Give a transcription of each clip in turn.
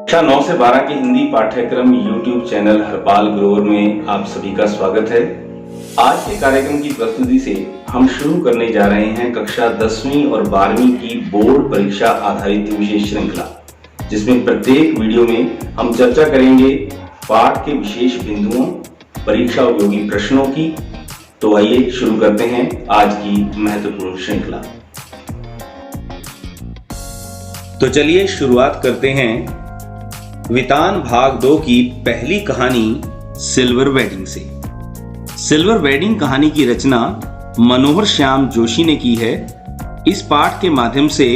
कक्षा 9 से 12 के हिंदी पाठ्यक्रम यूट्यूब चैनल हरपाल ग्रोवर में आप सभी का स्वागत है। आज के कार्यक्रम की प्रस्तुति से हम शुरू करने जा रहे हैं कक्षा 10वीं और 12वीं की बोर्ड परीक्षा आधारित विशेष श्रृंखला, जिसमें प्रत्येक वीडियो में हम चर्चा करेंगे पाठ के विशेष बिंदुओं, परीक्षा उपयोगी प्रश्नों की। तो आइए शुरू करते हैं आज की महत्वपूर्ण श्रृंखला। तो चलिए शुरुआत करते हैं वितान भाग 2 की पहली कहानी सिल्वर वेडिंग से। सिल्वर वेडिंग कहानी की रचना मनोहर श्याम जोशी ने की है। इस पाठ के माध्यम से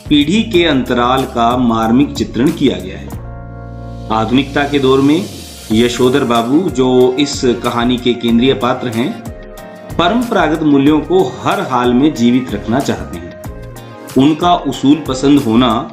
पीढ़ी के अंतराल का मार्मिक चित्रण किया गया है। आधुनिकता के दौर में यशोधर बाबू, जो इस कहानी के केंद्रीय पात्र हैं, परंपरागत मूल्यों को हर हाल में जीवित रखना चाहते हैं। उनका उसूल पसंद होना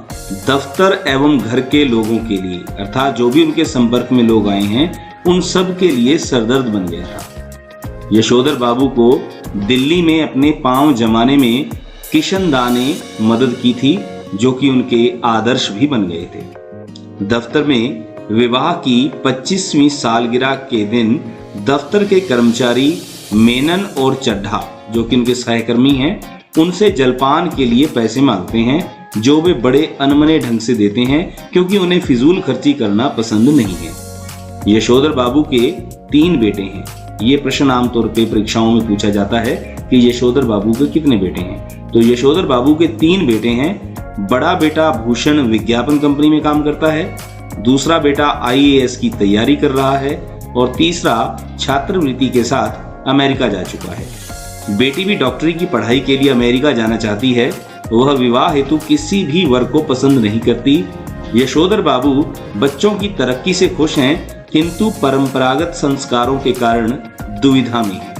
दफ्तर एवं घर के लोगों के लिए, अर्थात जो भी उनके संपर्क में लोग आए हैं, उन सब के लिए सरदर्द बन गया था। यशोधर बाबू को दिल्ली में अपने पांव जमाने में किशन दा ने मदद की थी, जो कि उनके आदर्श भी बन गए थे। दफ्तर में विवाह की 25वीं सालगिरह के दिन दफ्तर के कर्मचारी मेनन और चड्ढा, जो कि उनके सहकर्मी हैं, उनसे जलपान के लिए पैसे मांगते हैं, जो वे बड़े अनमने ढंग से देते हैं, क्योंकि उन्हें फिजूल खर्ची करना पसंद नहीं है। यशोधर बाबू के 3 बेटे हैं। ये प्रश्न आमतौर पे परीक्षाओं में पूछा जाता है कि यशोधर बाबू के कितने बेटे हैं। तो यशोधर बाबू के 3 बेटे हैं। बड़ा बेटा भूषण विज्ञापन कंपनी में काम करता है, दूसरा बेटा IAS की तैयारी कर रहा है और तीसरा छात्रवृत्ति के साथ अमेरिका जा चुका है। बेटी भी डॉक्टरी की पढ़ाई के लिए अमेरिका जाना चाहती है। वह विवाह हेतु किसी भी वर्ग को पसंद नहीं करती। यशोधर बाबू बच्चों की तरक्की से खुश हैं, किंतु परंपरागत संस्कारों के कारण दुविधा में है।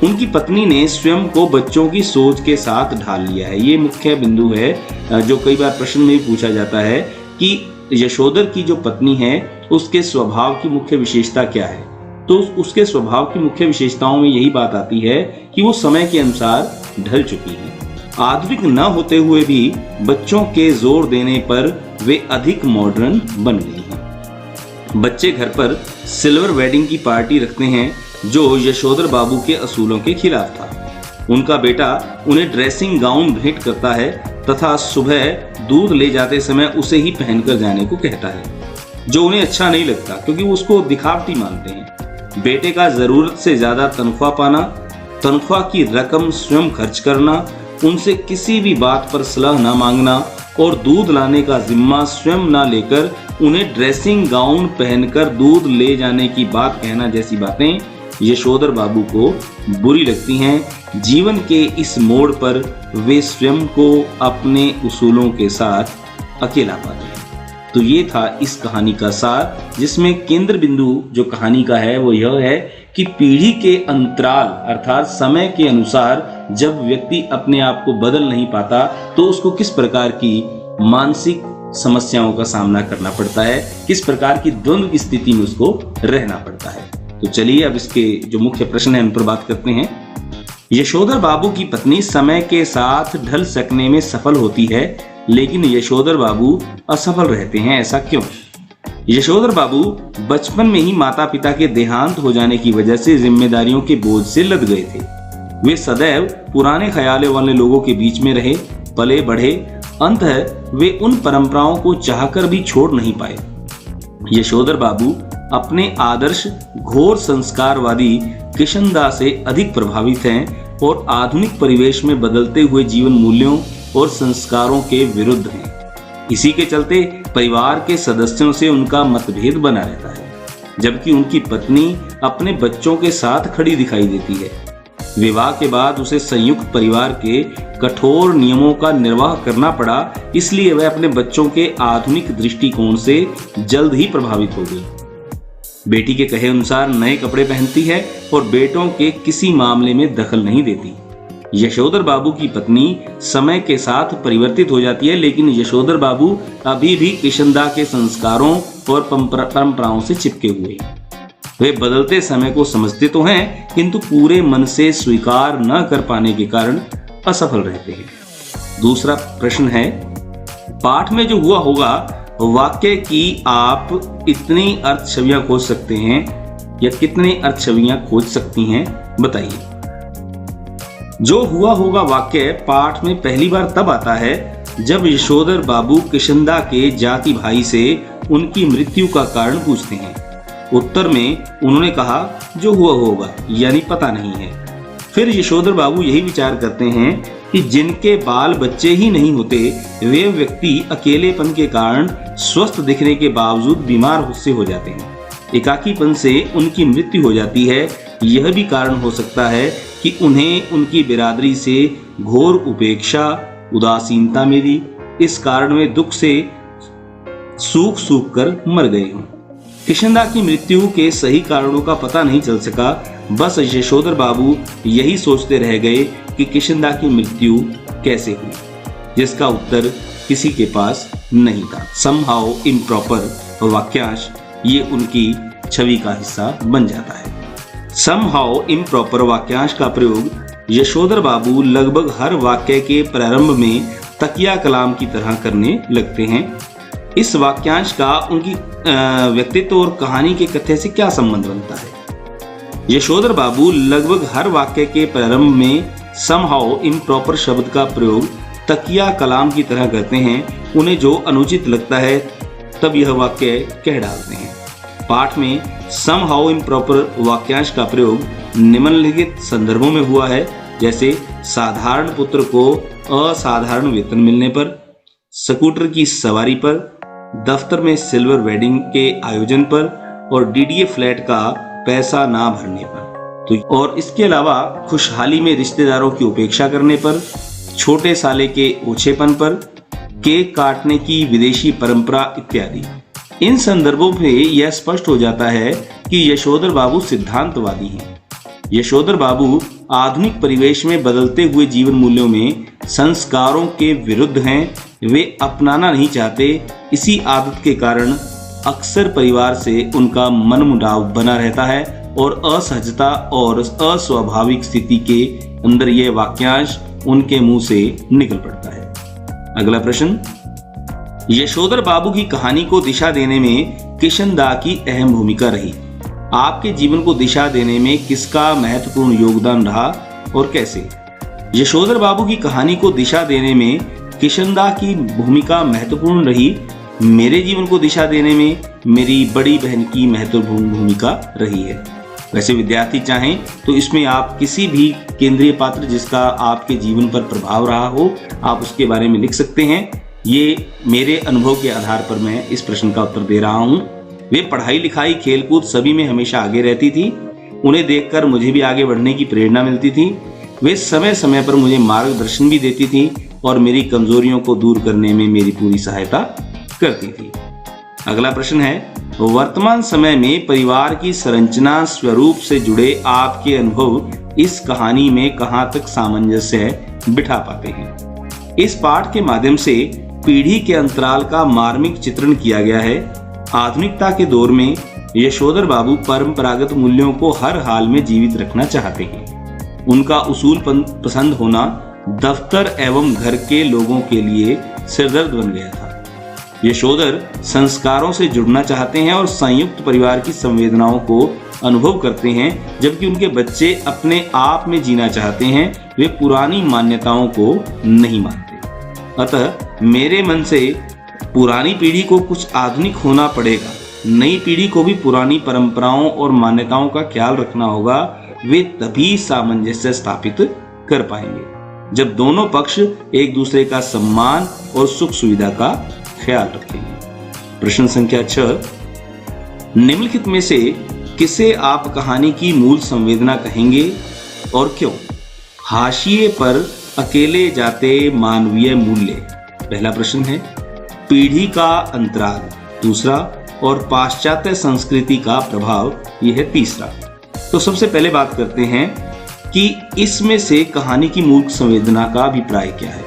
उनकी पत्नी ने स्वयं को बच्चों की सोच के साथ ढाल लिया है। ये मुख्य बिंदु है जो कई बार प्रश्न में भी पूछा जाता है कि यशोधर की जो पत्नी है, उसके स्वभाव की मुख्य विशेषता क्या है। तो उसके स्वभाव की मुख्य विशेषताओं में यही बात आती है कि वो समय के अनुसार ढल चुकी है। आधुनिक न होते हुए भी बच्चों के जोर देने पर वे अधिक मॉडर्न बन गई हैं। बच्चे घर पर सिल्वर वेडिंग की पार्टी रखते हैं, जो यशोधर बाबू के असूलों के खिलाफ था। उनका बेटा उन्हें ड्रेसिंग गाउन भेंट करता है तथा सुबह दूध ले जाते समय उसे ही पहनकर जाने को कहता है, जो उन्हें अच्छा नहीं लगता, क्योंकि वो उसको दिखावटी मानते हैं। बेटे का जरूरत से ज्यादा तनख्वाह पाना, तनख्वाह की रकम स्वयं खर्च करना, उनसे किसी भी बात पर सलाह न मांगना और दूध लाने का जिम्मा स्वयं न लेकर उन्हें ड्रेसिंग गाउन पहनकर दूध ले जाने की बात कहना जैसी बातें यशोधर बाबू को बुरी लगती हैं। जीवन के इस मोड़ पर वे स्वयं को अपने उसूलों के साथ अकेला पाते हैं। तो ये था इस कहानी का सार, जिसमें केंद्र बिंदु जो कहानी का है वो यह है कि पीढ़ी के अंतराल अर्थात समय के अनुसार जब व्यक्ति अपने आप को बदल नहीं पाता, तो उसको किस प्रकार की मानसिक समस्याओं का सामना करना पड़ता है, किस प्रकार की द्वंद्व की स्थिति में उसको रहना पड़ता है। तो चलिए अब इसके जो मुख्य प्रश्न है उन पर बात करते हैं। यशोधर बाबू की पत्नी समय के साथ ढल सकने में सफल होती है, लेकिन यशोधर बाबू असफल रहते हैं। ऐसा क्यों? यशोधर बाबू बचपन में ही माता पिता के देहांत हो जाने की वजह से जिम्मेदारियों के बोझ से लद गए थे। वे सदैव पुराने ख्यालों वाले लोगों के बीच में रहे, पले बढ़े। अंततः वे उन परंपराओं को चाहकर भी छोड़ नहीं पाए। यशोधर बाबू अपने आदर्श घोर संस्कारवादी किशनदा से अधिक प्रभावित हैं और आधुनिक परिवेश में बदलते हुए जीवन मूल्यों और संस्कारों के विरुद्ध हैं। इसी के चलते परिवार के सदस्यों से उनका मतभेद बना रहता है, जबकि उनकी पत्नी अपने बच्चों के साथ खड़ी दिखाई देती है। विवाह के बाद उसे संयुक्त परिवार के कठोर नियमों का निर्वाह करना पड़ा, इसलिए वह अपने बच्चों के आधुनिक दृष्टिकोण से जल्द ही प्रभावित हो गई। बेटी के कहे अनुसार नए कपड़े पहनती है और बेटों के किसी मामले में दखल नहीं देती। यशोधर बाबू की पत्नी समय के साथ परिवर्तित हो जाती है, लेकिन यशोधर बाबू अभी भी किशनदा के संस्कारों और परंपराओं से चिपके हुए हैं। वे बदलते समय को समझते तो हैं, किंतु पूरे मन से स्वीकार न कर पाने के कारण असफल रहते हैं। दूसरा प्रश्न है, पाठ में जो हुआ होगा वाक्य की आप इतनी अर्थ छवियां खोज सकते हैं या कितने अर्थ छवियां खोज सकती हैं, बताइए। जो हुआ होगा वाक्य पाठ में पहली बार तब आता है जब यशोधर बाबू किशनदा के जाति भाई से उनकी मृत्यु का कारण पूछते हैं। उत्तर में उन्होंने कहा जो हुआ होगा, यानी पता नहीं है। फिर यशोधर बाबू यही विचार करते हैं कि जिनके बाल बच्चे ही नहीं होते वे व्यक्ति अकेलेपन के कारण स्वस्थ दिखने के बावजूद बीमार से हो जाते हैं। एकाकीपन से उनकी मृत्यु हो जाती है। यह भी कारण हो सकता है कि उन्हें उनकी बिरादरी से घोर उपेक्षा उदासीनता मिली। इस कारण वे दुख से सूख सूख कर मर गए हों। किशनदा की मृत्यु के सही कारणों का पता नहीं चल सका। बस यशोधर बाबू यही सोचते रह गए कि किशनदा की मृत्यु कैसे हुई, जिसका उत्तर किसी के पास नहीं था। समहाउ इम्प्रॉपर वाक्यांश ये उनकी छवि का हिस्सा बन जाता है। समहाउ इम्प्रॉपर वाक्यांश का प्रयोग यशोधर बाबू लगभग हर वाक्य के प्रारंभ में तकिया कलाम की तरह करने लगते हैं। इस वाक्यांश का उनकी व्यक्तित्व और कहानी के कथ्य से क्या संबंध बनता है? यशोधर बाबू लगभग हर वाक्य के प्रारंभ में समहाउ इम्प्रॉपर शब्द का प्रयोग तकिया कलाम की तरह करते हैं। उन्हें जो अनुचित लगता है तब यह वाक्य कह डालते हैं। पाठ में समहाउ इम्प्रॉपर वाक्यांश का प्रयोग निम्नलिखित संदर्भों में हुआ है, जैसे साधारण पुत्र को असाधारण वेतन मिलने पर, स्कूटर की सवारी पर, दफ्तर में सिल्वर वेडिंग के आयोजन पर और डीडीए फ्लैट का पैसा ना भरने पर। तो और इसके अलावा खुशहाली में रिश्तेदारों की उपेक्षा करने पर, छोटे साले के ओछेपन पर, केक काटने की विदेशी परंपरा इत्यादि। इन संदर्भों में यह स्पष्ट हो जाता है कि यशोधर बाबू सिद्धांतवादी हैं। यशोधर बाबू आधुनिक परिवेश में बदलते हुए जीवन मूल्यों में संस्कारों के विरुद्ध हैं। वे अपनाना नहीं चाहते। इसी आदत के कारण अक्सर परिवार से उनका मनमुटाव बना रहता है और असहजता और अस्वाभाविक स्थिति के अंदर यह वाक्यांश उनके मुंह से निकल पड़ता है। अगला प्रश्न, यशोधर बाबू की कहानी को दिशा देने में किशनदा की अहम भूमिका रही। आपके जीवन को दिशा देने में किसका महत्वपूर्ण योगदान रहा और कैसे? यशोधर बाबू की कहानी को दिशा देने में किशनदा की भूमिका महत्वपूर्ण रही। मेरे जीवन को दिशा देने में मेरी बड़ी बहन की महत्वपूर्ण भूमिका रही है। वैसे विद्यार्थी चाहें तो इसमें आप किसी भी केंद्रीय पात्र जिसका आपके जीवन पर प्रभाव रहा हो, आप उसके बारे में लिख सकते हैं। ये मेरे अनुभव के आधार पर मैं इस प्रश्न का उत्तर दे रहा हूँ। वे पढ़ाई लिखाई खेलकूद सभी में हमेशा आगे रहती थी। उन्हें देखकर मुझे भी आगे बढ़ने की प्रेरणा मिलती थी। वे समय समय पर मुझे मार्गदर्शन भी देती थी और मेरी कमजोरियों को दूर करने में मेरी पूरी सहायता करती थी। अगला प्रश्न है, वर्तमान समय में परिवार की संरचना स्वरूप से जुड़े आपके अनुभव इस कहानी में कहां तक सामंजस्य बिठा पाते हैं? इस पाठ के माध्यम से पीढ़ी के अंतराल का मार्मिक चित्रण किया गया है। आधुनिकता के दौर में यशोधर बाबू परंपरागत मूल्यों को हर हाल में जीवित रखना चाहते हैं। उनका उसूल पसंद होना दफ्तर एवं घर के लोगों के लिए सिरदर्द बन गया था। यशोधर संस्कारों से जुड़ना चाहते हैं और संयुक्त परिवार की संवेदनाओं को अनुभव करते हैं, जबकि उनके बच्चे अपने आप में जीना चाहते हैं। वे पुरानी मान्यताओं को नहीं मानते। अतः मेरे मन से पुरानी पीढ़ी को कुछ आधुनिक होना पड़ेगा। नई पीढ़ी को भी पुरानी परंपराओं और मान्यताओं का ख्याल रखना होगा। वे तभी सामंजस्य स्थापित कर पाएंगे जब दोनों पक्ष एक दूसरे का सम्मान और सुख सुविधा का ख्याल रखेंगे। प्रश्न संख्या 6, निम्नलिखित में से किसे आप कहानी की मूल संवेदना कहेंगे और क्यों? हाशिए पर अकेले जाते मानवीय मूल्य पहला प्रश्न है। पीढ़ी का अंतराल दूसरा और पाश्चात्य संस्कृति का प्रभाव यह है तीसरा। तो सबसे पहले बात करते हैं कि इसमें से कहानी की मूल संवेदना का अभिप्राय क्या है।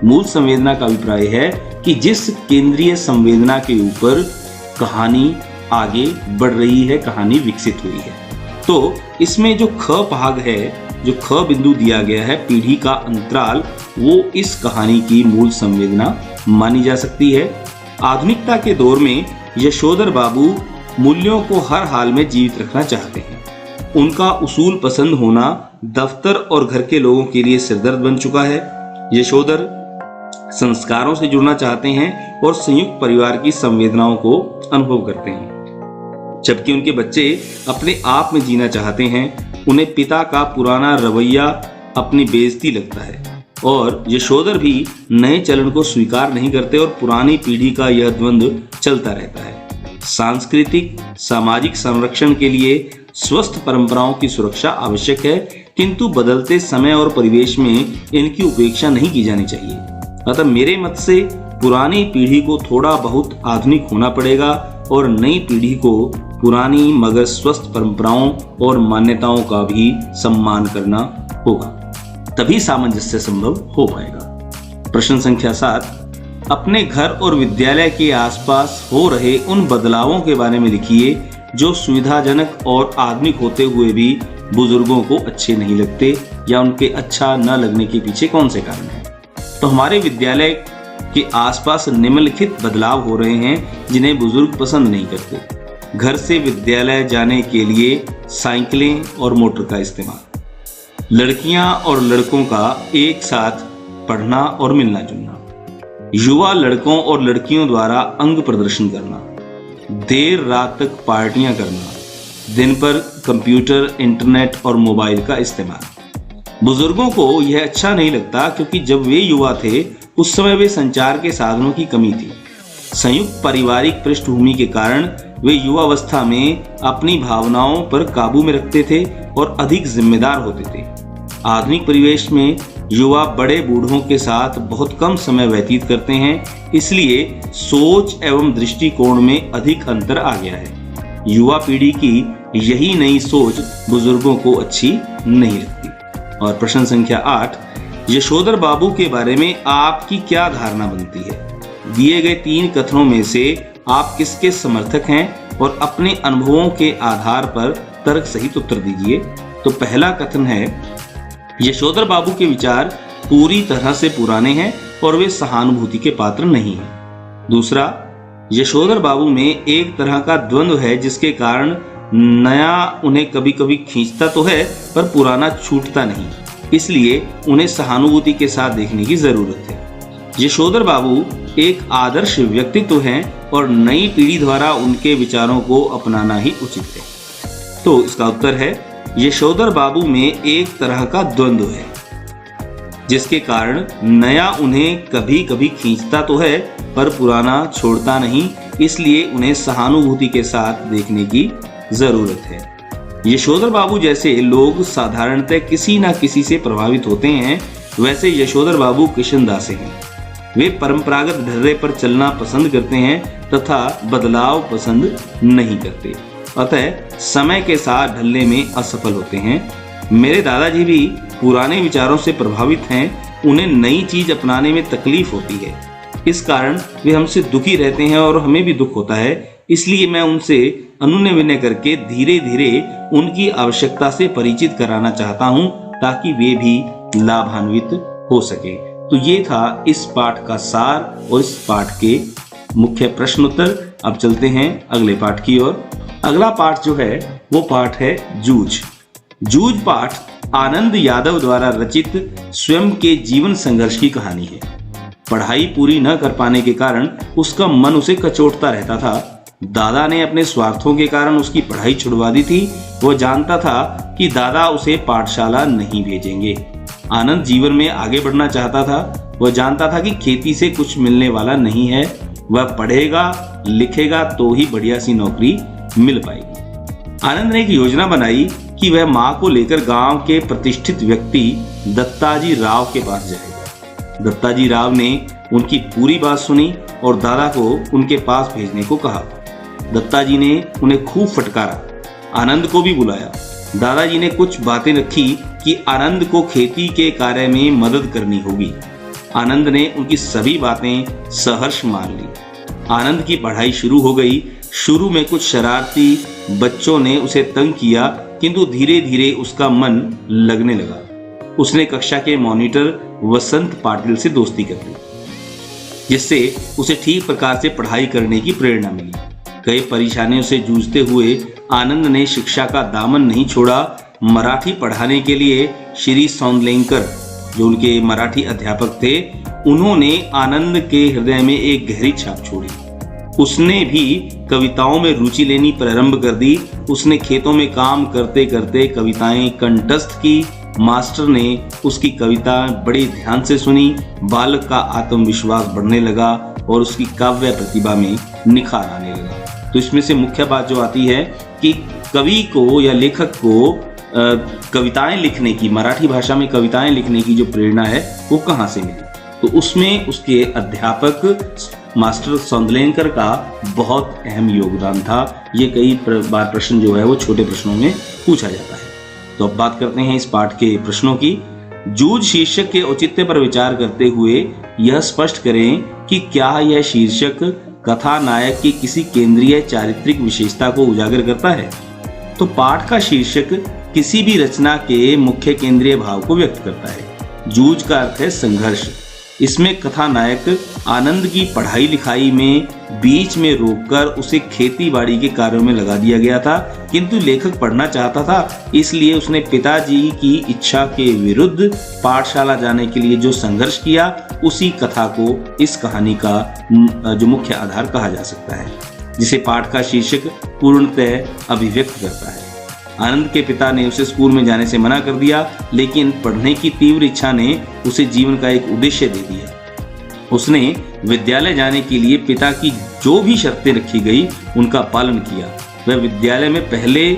मूल संवेदना का अभिप्राय है कि जिस केंद्रीय संवेदना के ऊपर कहानी आगे बढ़ रही है, कहानी विकसित हुई है। तो इसमें जो ख भाग है, जो ख बिंदु दिया गया है, पीढ़ी का अंतराल, वो इस कहानी की मूल संवेदना मानी जा सकती है। आधुनिकता के दौर में यशोधर बाबू मूल्यों को हर हाल में जीवित रखना चाहते हैं। उनका उसूल पसंद होना दफ्तर और घर के लोगों के लिए सिरदर्द बन चुका है। यशोधर संस्कारों से जुड़ना चाहते हैं और संयुक्त परिवार की संवेदनाओं को अनुभव करते हैं, जबकि उनके बच्चे अपने आप में जीना चाहते हैं। उन्हें पिता का पुराना रवैया अपनी बेइज्जती लगता है और यशोधर भी नए चलन को स्वीकार नहीं करते और पुरानी पीढ़ी का यह द्वंद्व चलता रहता है। सांस्कृतिक सामाजिक संरक्षण के लिए स्वस्थ परंपराओं की सुरक्षा आवश्यक है, किंतु बदलते समय और परिवेश में इनकी उपेक्षा नहीं की जानी चाहिए। अतः मेरे मत से पुरानी पीढ़ी को थोड़ा बहुत आधुनिक होना पड़ेगा और नई पीढ़ी को पुरानी मगर स्वस्थ परंपराओं और मान्यताओं का भी सम्मान करना होगा, तभी सामंजस्य संभव हो पाएगा। प्रश्न संख्या 7, अपने घर और विद्यालय के आसपास हो रहे उन बदलावों के बारे में लिखिए जो सुविधाजनक और आधुनिक होते हुए भी बुजुर्गों को अच्छे नहीं लगते, या उनके अच्छा न लगने के पीछे कौन से कारण हैं। तो हमारे विद्यालय के आसपास निम्नलिखित बदलाव हो रहे हैं जिन्हें बुजुर्ग पसंद नहीं करते। घर से विद्यालय जाने के लिए साइकिलें और मोटर का इस्तेमाल, लड़कियां और लड़कों का एक साथ पढ़ना और मिलना जुलना, युवा लड़कों और लड़कियों द्वारा अंग प्रदर्शन करना, देर रात तक पार्टियां करना, दिन पर कंप्यूटर, इंटरनेट और मोबाइल का इस्तेमाल। बुजुर्गों को यह अच्छा नहीं लगता क्योंकि जब वे युवा थे उस समय वे संचार के साधनों की कमी थी। संयुक्त पारिवारिक पृष्ठभूमि के कारण वे युवावस्था में अपनी भावनाओं पर काबू में रखते थे और अधिक जिम्मेदार होते थे। आधुनिक परिवेश में युवा बड़े बूढ़ों के साथ बहुत कम समय व्यतीत करते हैं, इसलिए सोच एवं दृष्टिकोण में अधिक अंतर आ गया है। युवा पीढ़ी की यही नई सोच बुजुर्गों को अच्छी नहीं लगती। और प्रश्न संख्या 8, यशोधर बाबू के बारे में आपकी क्या धारणा बनती है? दिए गए 3 कथनों में से आप किसके समर्थक हैं और अपने अनुभवों के आधार पर तर्क सहित उत्तर दीजिए। तो पहला कथन है, यशोधर बाबू के विचार पूरी तरह से पुराने हैं और वे सहानुभूति के पात्र नहीं हैं। दूसरा, यशोधर बाबू में एक तरह का द्वंद्व है जिसके कारण नया उन्हें कभी कभी खींचता तो है पर पुराना छूटता नहीं, इसलिए उन्हें सहानुभूति के साथ देखने की जरूरत है। यशोधर बाबू एक आदर्श व्यक्तित्व हैं और नई पीढ़ी द्वारा उनके विचारों को अपनाना ही उचित है। तो इसका उत्तर है, यशोधर बाबू में एक तरह का द्वंद्व है जिसके कारण नया उन्हें कभी कभी खींचता तो है पर पुराना छोड़ता नहीं, इसलिए उन्हें सहानुभूति के साथ देखने की जरूरत है। यशोधर बाबू जैसे लोग साधारणतः किसी न किसी से प्रभावित होते हैं, वैसे यशोधर बाबू कृष्णदास हैं। वे परंपरागत ढर्रे पर चलना पसंद करते हैं तथा बदलाव पसंद नहीं करते, अतः समय के साथ ढलने में असफल होते हैं। मेरे दादाजी भी पुराने विचारों से प्रभावित हैं, उन्हें नई चीज अपनाने में तकलीफ होती है, इस कारण वे हमसे दुखी रहते हैं और हमें भी दुख होता है। इसलिए मैं उनसे अनुनय विनय करके धीरे धीरे उनकी आवश्यकता से परिचित कराना चाहता हूं ताकि वे भी लाभान्वित हो सके। तो ये था इस पाठ का सार और इस पाठ के मुख्य प्रश्न उत्तर। अब चलते हैं अगले पाठ की ओर। अगला पाठ जो है वो पाठ है जूझ। जूझ पाठ आनंद यादव द्वारा रचित स्वयं के जीवन संघर्ष की कहानी है। पढ़ाई पूरी न कर पाने के कारण उसका मन उसे कचोटता रहता था। दादा ने अपने स्वार्थों के कारण उसकी पढ़ाई छुड़वा दी थी। वो जानता था कि दादा उसे पाठशाला नहीं भेजेंगे। आनंद जीवन में आगे बढ़ना चाहता था। वह जानता था कि खेती से कुछ मिलने वाला नहीं है, वह पढ़ेगा लिखेगा तो ही बढ़िया सी नौकरी मिल पाएगी। आनंद ने एक योजना बनाई कि वह माँ को लेकर गांव के प्रतिष्ठित व्यक्ति दत्ताजी राव के पास जाएगा। दत्ताजी राव ने उनकी पूरी बात सुनी और दादा को उनके पास भेजने को कहा। दत्ताजी ने उन्हें खूब फटकारा। आनंद को भी बुलाया। दादाजी ने कुछ बातें रखी कि आनंद को खेती के कार्य में मदद करनी होगी। आनंद ने उनकी सभी बातें सहर्ष मान ली। आनंद की पढ़ाई शुरू हो गई। शुरू में कुछ शरारती बच्चों ने उसे तंग किया, किंतु धीरे धीरे उसका मन लगने लगा। उसने कक्षा के मॉनिटर वसंत पाटिल से दोस्ती कर ली। जिससे उसे ठीक प्रकार से पढ़ाई करने की प्रेरणा मिली। कई परेशानियों से जूझते हुए आनंद ने शिक्षा का दामन नहीं छोड़ा। मराठी पढ़ाने के लिए श्री सौंदलेकर, जो उनके मराठी अध्यापक थे, उन्होंने आनंद के हृदय में एक गहरी छाप छोड़ी। उसने भी कविताओं में रुचि लेनी प्रारंभ कर दी। उसने खेतों में काम करते करते कविताएं कंठस्थ की। मास्टर ने उसकी कविता बड़े ध्यान से सुनी। बालक का आत्मविश्वास बढ़ने लगा और उसकी काव्य प्रतिभा में निखार आने लगा। तो इसमें से मुख्य बात जो आती है कि कवि को या लेखक को कविताएं लिखने की, मराठी भाषा में कविताएं लिखने की जो प्रेरणा है वो कहाँ से मिली। तो उसमें उसके अध्यापक मास्टर सौंदलेकर का बहुत अहम योगदान था। ये कई बार प्रश्न जो है वो छोटे प्रश्नों में पूछा जाता है। तो अब बात करते हैं इस पाठ के प्रश्नों की। जूझ शीर्षक के औचित्य पर विचार करते हुए यह स्पष्ट करें कि क्या यह शीर्षक कथा नायक की किसी केंद्रीय चारित्रिक विशेषता को उजागर करता है। तो पाठ का शीर्षक किसी भी रचना के मुख्य केंद्रीय भाव को व्यक्त करता है। जूझ का अर्थ है संघर्ष। इसमें कथा नायक आनंद की पढ़ाई लिखाई में बीच में रोककर उसे खेती बाड़ी के कार्यों में लगा दिया गया था, किंतु लेखक पढ़ना चाहता था, इसलिए उसने पिताजी की इच्छा के विरुद्ध पाठशाला जाने के लिए जो संघर्ष किया, उसी कथा को इस कहानी का जो मुख्य आधार कहा जा सकता है, जिसे पाठ का शीर्षक पूर्णतः अभिव्यक्त करता है। आनंद के पिता ने उसे स्कूल में जाने से मना कर दिया, लेकिन पढ़ने की तीव्र इच्छा ने उसे जीवन का एक उद्देश्य दे दिया। उसने विद्यालय जाने के लिए पिता की जो भी शर्तें रखी गई उनका पालन किया। वह विद्यालय में पहले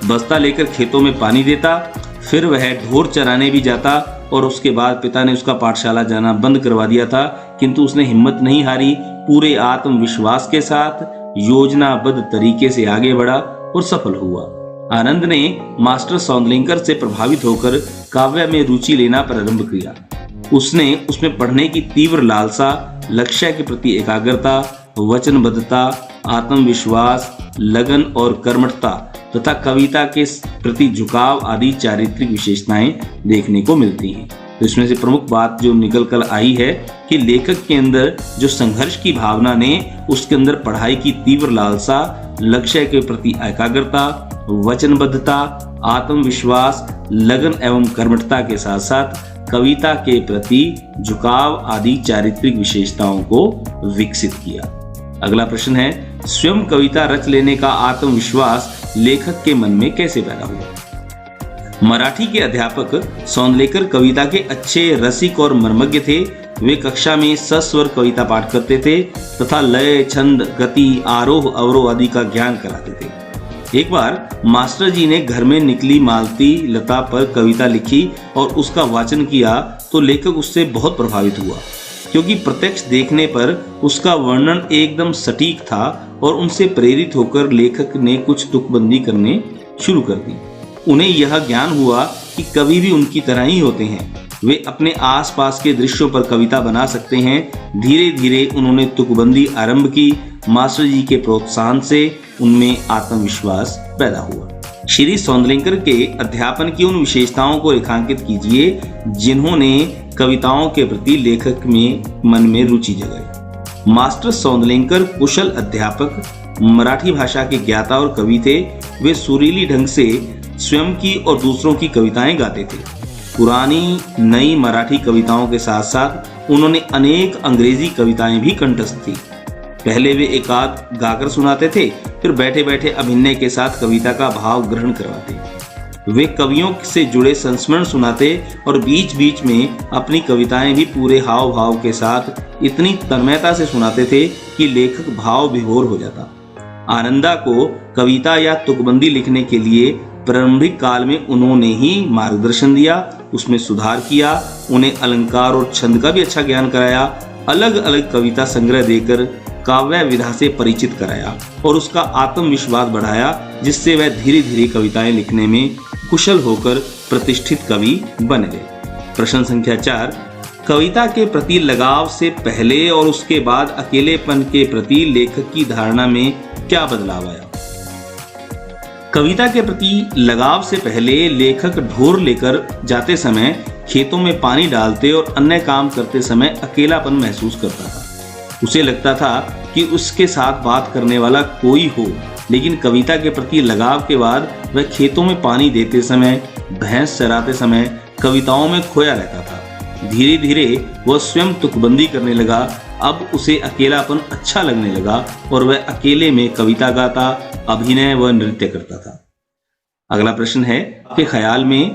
बस्ता लेकर खेतों में पानी देता, फिर वह ढोर चराने भी जाता और उसके बाद पिता ने उसका पाठशाला जाना बंद करवा दिया था, किंतु उसने हिम्मत नहीं हारी। पूरे आत्मविश्वास के साथ योजनाबद्ध तरीके से आगे बढ़ा और सफल हुआ। आनंद ने मास्टर सौंदलेकर से प्रभावित होकर काव्य में रुचि लेना प्रारंभ किया। उसने उसमें पढ़ने की तीव्र लालसा, लक्ष्य के प्रति एकाग्रता, वचनबद्धता, आत्मविश्वास, लगन और कर्मठता तथा कविता के प्रति झुकाव आदि चारित्रिक विशेषताएं देखने को मिलती हैं। तो इसमें से प्रमुख बात जो निकल कर आई है कि लेखक के अंदर जो संघर्ष की भावना ने उसके अंदर पढ़ाई की तीव्र लालसा, लक्ष्य के प्रति एकाग्रता, वचनबद्धता, आत्मविश्वास, लगन एवं कर्मठता के साथ साथ कविता के प्रति झुकाव आदि चारित्रिक विशेषताओं को विकसित किया। अगला प्रश्न है, स्वयं कविता रच लेने का आत्मविश्वास लेखक के मन में कैसे पैदा हुआ। मराठी के अध्यापक सौंदलेकर कविता के अच्छे रसिक और मर्मज्ञ थे। वे कक्षा में सस्वर कविता पाठ करते थे तथा लय, छंद, गति, आरोह अवरोह आदि का ज्ञान कराते थे। एक बार मास्टर जी ने घर में निकली मालती लता पर कविता लिखी और उसका वाचन किया तो लेखक उससे बहुत प्रभावित हुआ, क्योंकि प्रत्यक्ष देखने पर उसका वर्णन एकदम सटीक था और उनसे प्रेरित होकर लेखक ने कुछ तुकबंदी करने शुरू कर दी। उन्हें यह ज्ञान हुआ कि कवि भी उनकी तरह ही होते हैं, वे अपने आसपास के दृश्यों पर कविता बना सकते हैं। धीरे धीरे उन्होंने तुकबंदी आरंभ की। मास्टर जी के प्रोत्साहन से उनमें आत्मविश्वास पैदा हुआ। श्री सौंदलेकर के अध्यापन की उन विशेषताओं को रेखांकित कीजिए जिन्होंने कविताओं के प्रति लेखक में मन में रुचि जगाई। मास्टर सौंदलेकर कुशल अध्यापक, मराठी भाषा के ज्ञाता और कवि थे। वे सुरीली ढंग से स्वयं की और दूसरों की कविताएं गाते थे। पुरानी नई मराठी कविताओं के साथ साथ उन्होंने अनेक अंग्रेजी कविताएं भी कंठस्थ थी। पहले वे एकाध गाकर सुनाते थे, फिर बैठे बैठे अभिनय के साथ कविता का भाव ग्रहण करवाते। वे कवियों से जुड़े संस्मरण सुनाते और बीच बीच में अपनी कविताएं भी पूरे हाव भाव के साथ इतनी तन्मयता से सुनाते थे कि लेखक भाव विभोर हो जाता। आनंदा को कविता या तुकबंदी लिखने के लिए प्रारंभिक काल में उन्होंने ही मार्गदर्शन दिया, उसमें सुधार किया, उन्हें अलंकार और छंद का भी अच्छा ज्ञान कराया, अलग अलग कविता संग्रह देकर काव्य विधा से परिचित कराया और उसका आत्मविश्वास बढ़ाया, जिससे वह धीरे धीरे कविताएं लिखने में कुशल होकर प्रतिष्ठित कवि बन गए। प्रश्न संख्या 4, कविता के प्रति लगाव से पहले और उसके बाद अकेलेपन के प्रति लेखक की धारणा में क्या बदलाव आया। कविता के प्रति लगाव से पहले लेखक ढोर लेकर जाते समय खेतों में पानी डालते और अन्य काम करते समय अकेलापन महसूस करता था। उसे लगता था कि उसके साथ बात करने वाला कोई हो, लेकिन कविता के प्रति लगाव के बाद वह खेतों में पानी देते समय, भैंस चराते समय कविताओं में खोया रहता था। धीरे धीरे वह स्वयं तुकबंदी करने लगा। अब उसे अकेलापन अच्छा लगने लगा और वह अकेले में कविता गाता, अभिनय व नृत्य करता था। अगला प्रश्न है, आपके ख्याल में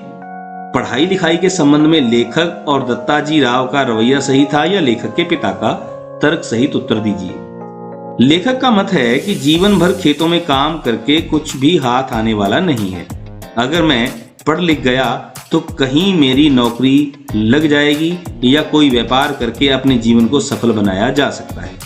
पढ़ाई लिखाई के संबंध में लेखक और दत्ताजी राव का रवैया सही था या लेखक के पिता का? तर्क सहित उत्तर दीजिए। लेखक का मत है कि जीवन भर खेतों में काम करके कुछ भी हाथ आने वाला नहीं है। अगर मैं पढ़ लिख गया तो कहीं मेरी नौकरी लग जाएगी या कोई व्यापार करके अपने जीवन को सफल बनाया जा सकता है।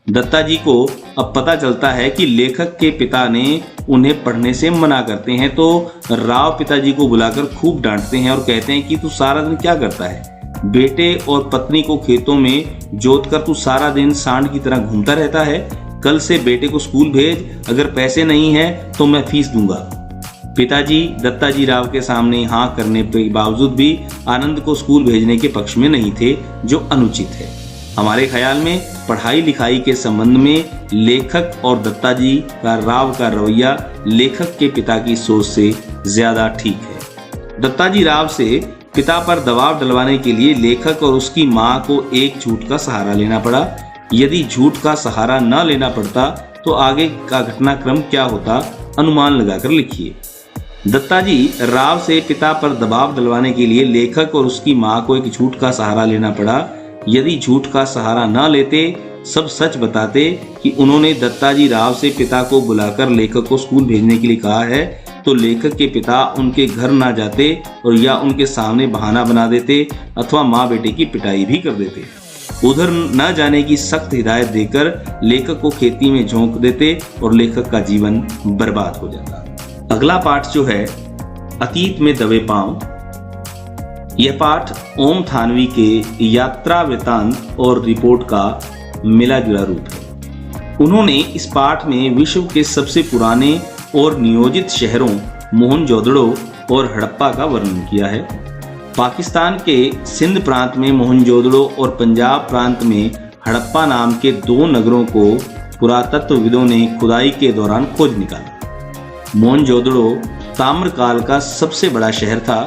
दत्ताजी को अब पता चलता है कि लेखक के पिता ने उन्हें पढ़ने से मना करते हैं, तो राव पिताजी को बुलाकर खूब डांटते हैं और कहते हैं कि तू सारा दिन क्या करता है? बेटे और पत्नी को खेतों में जोतकर तू सारा दिन सांड की तरह घूमता रहता है। कल से बेटे को स्कूल भेज, अगर पैसे नहीं है तो मैं फीस दूंगा। पिताजी दत्ताजी राव के सामने हाँ करने के बावजूद भी आनंद को स्कूल भेजने के पक्ष में नहीं थे, जो अनुचित है। हमारे ख्याल में पढ़ाई लिखाई के संबंध में लेखक और दत्ताजी का राव का रवैया लेखक के पिता की सोच से ज्यादा ठीक है। दत्ताजी राव से पिता पर दबाव डलवाने के लिए लेखक और उसकी मां को एक झूठ का सहारा लेना पड़ा। यदि झूठ का सहारा न लेना पड़ता तो आगे का घटनाक्रम क्या होता, अनुमान लगाकर लिखिए। दत्ताजी राव से पिता पर दबाव डलवाने के लिए लेखक और उसकी मां को एक झूठ का सहारा लेना पड़ा। यदि झूठ का सहारा न लेते, सब सच बताते कि उन्होंने दत्ताजी राव से पिता को बुलाकर लेखक को स्कूल भेजने के लिए कहा है, तो लेखक के पिता उनके घर ना जाते और या उनके सामने बहाना बना देते अथवा माँ बेटे की पिटाई भी कर देते। उधर न जाने की सख्त हिदायत देकर लेखक को खेती में झोंक देते और लेखक का जीवन बर्बाद हो जाता। अगला पाठ जो है, अतीत में दबे पांव। यह पाठ ओम थानवी के यात्रा वृत्तांत और रिपोर्ट का मिला जुला रूप है। उन्होंने इस पाठ में विश्व के सबसे पुराने और नियोजित शहरों मोहनजोदड़ो और हड़प्पा का वर्णन किया है। पाकिस्तान के सिंध प्रांत में मोहनजोदड़ो और पंजाब प्रांत में हड़प्पा नाम के दो नगरों को पुरातत्वविदों ने खुदाई के दौरान खोज निकाला। मोहनजोदड़ो ताम्रकाल का सबसे बड़ा शहर था।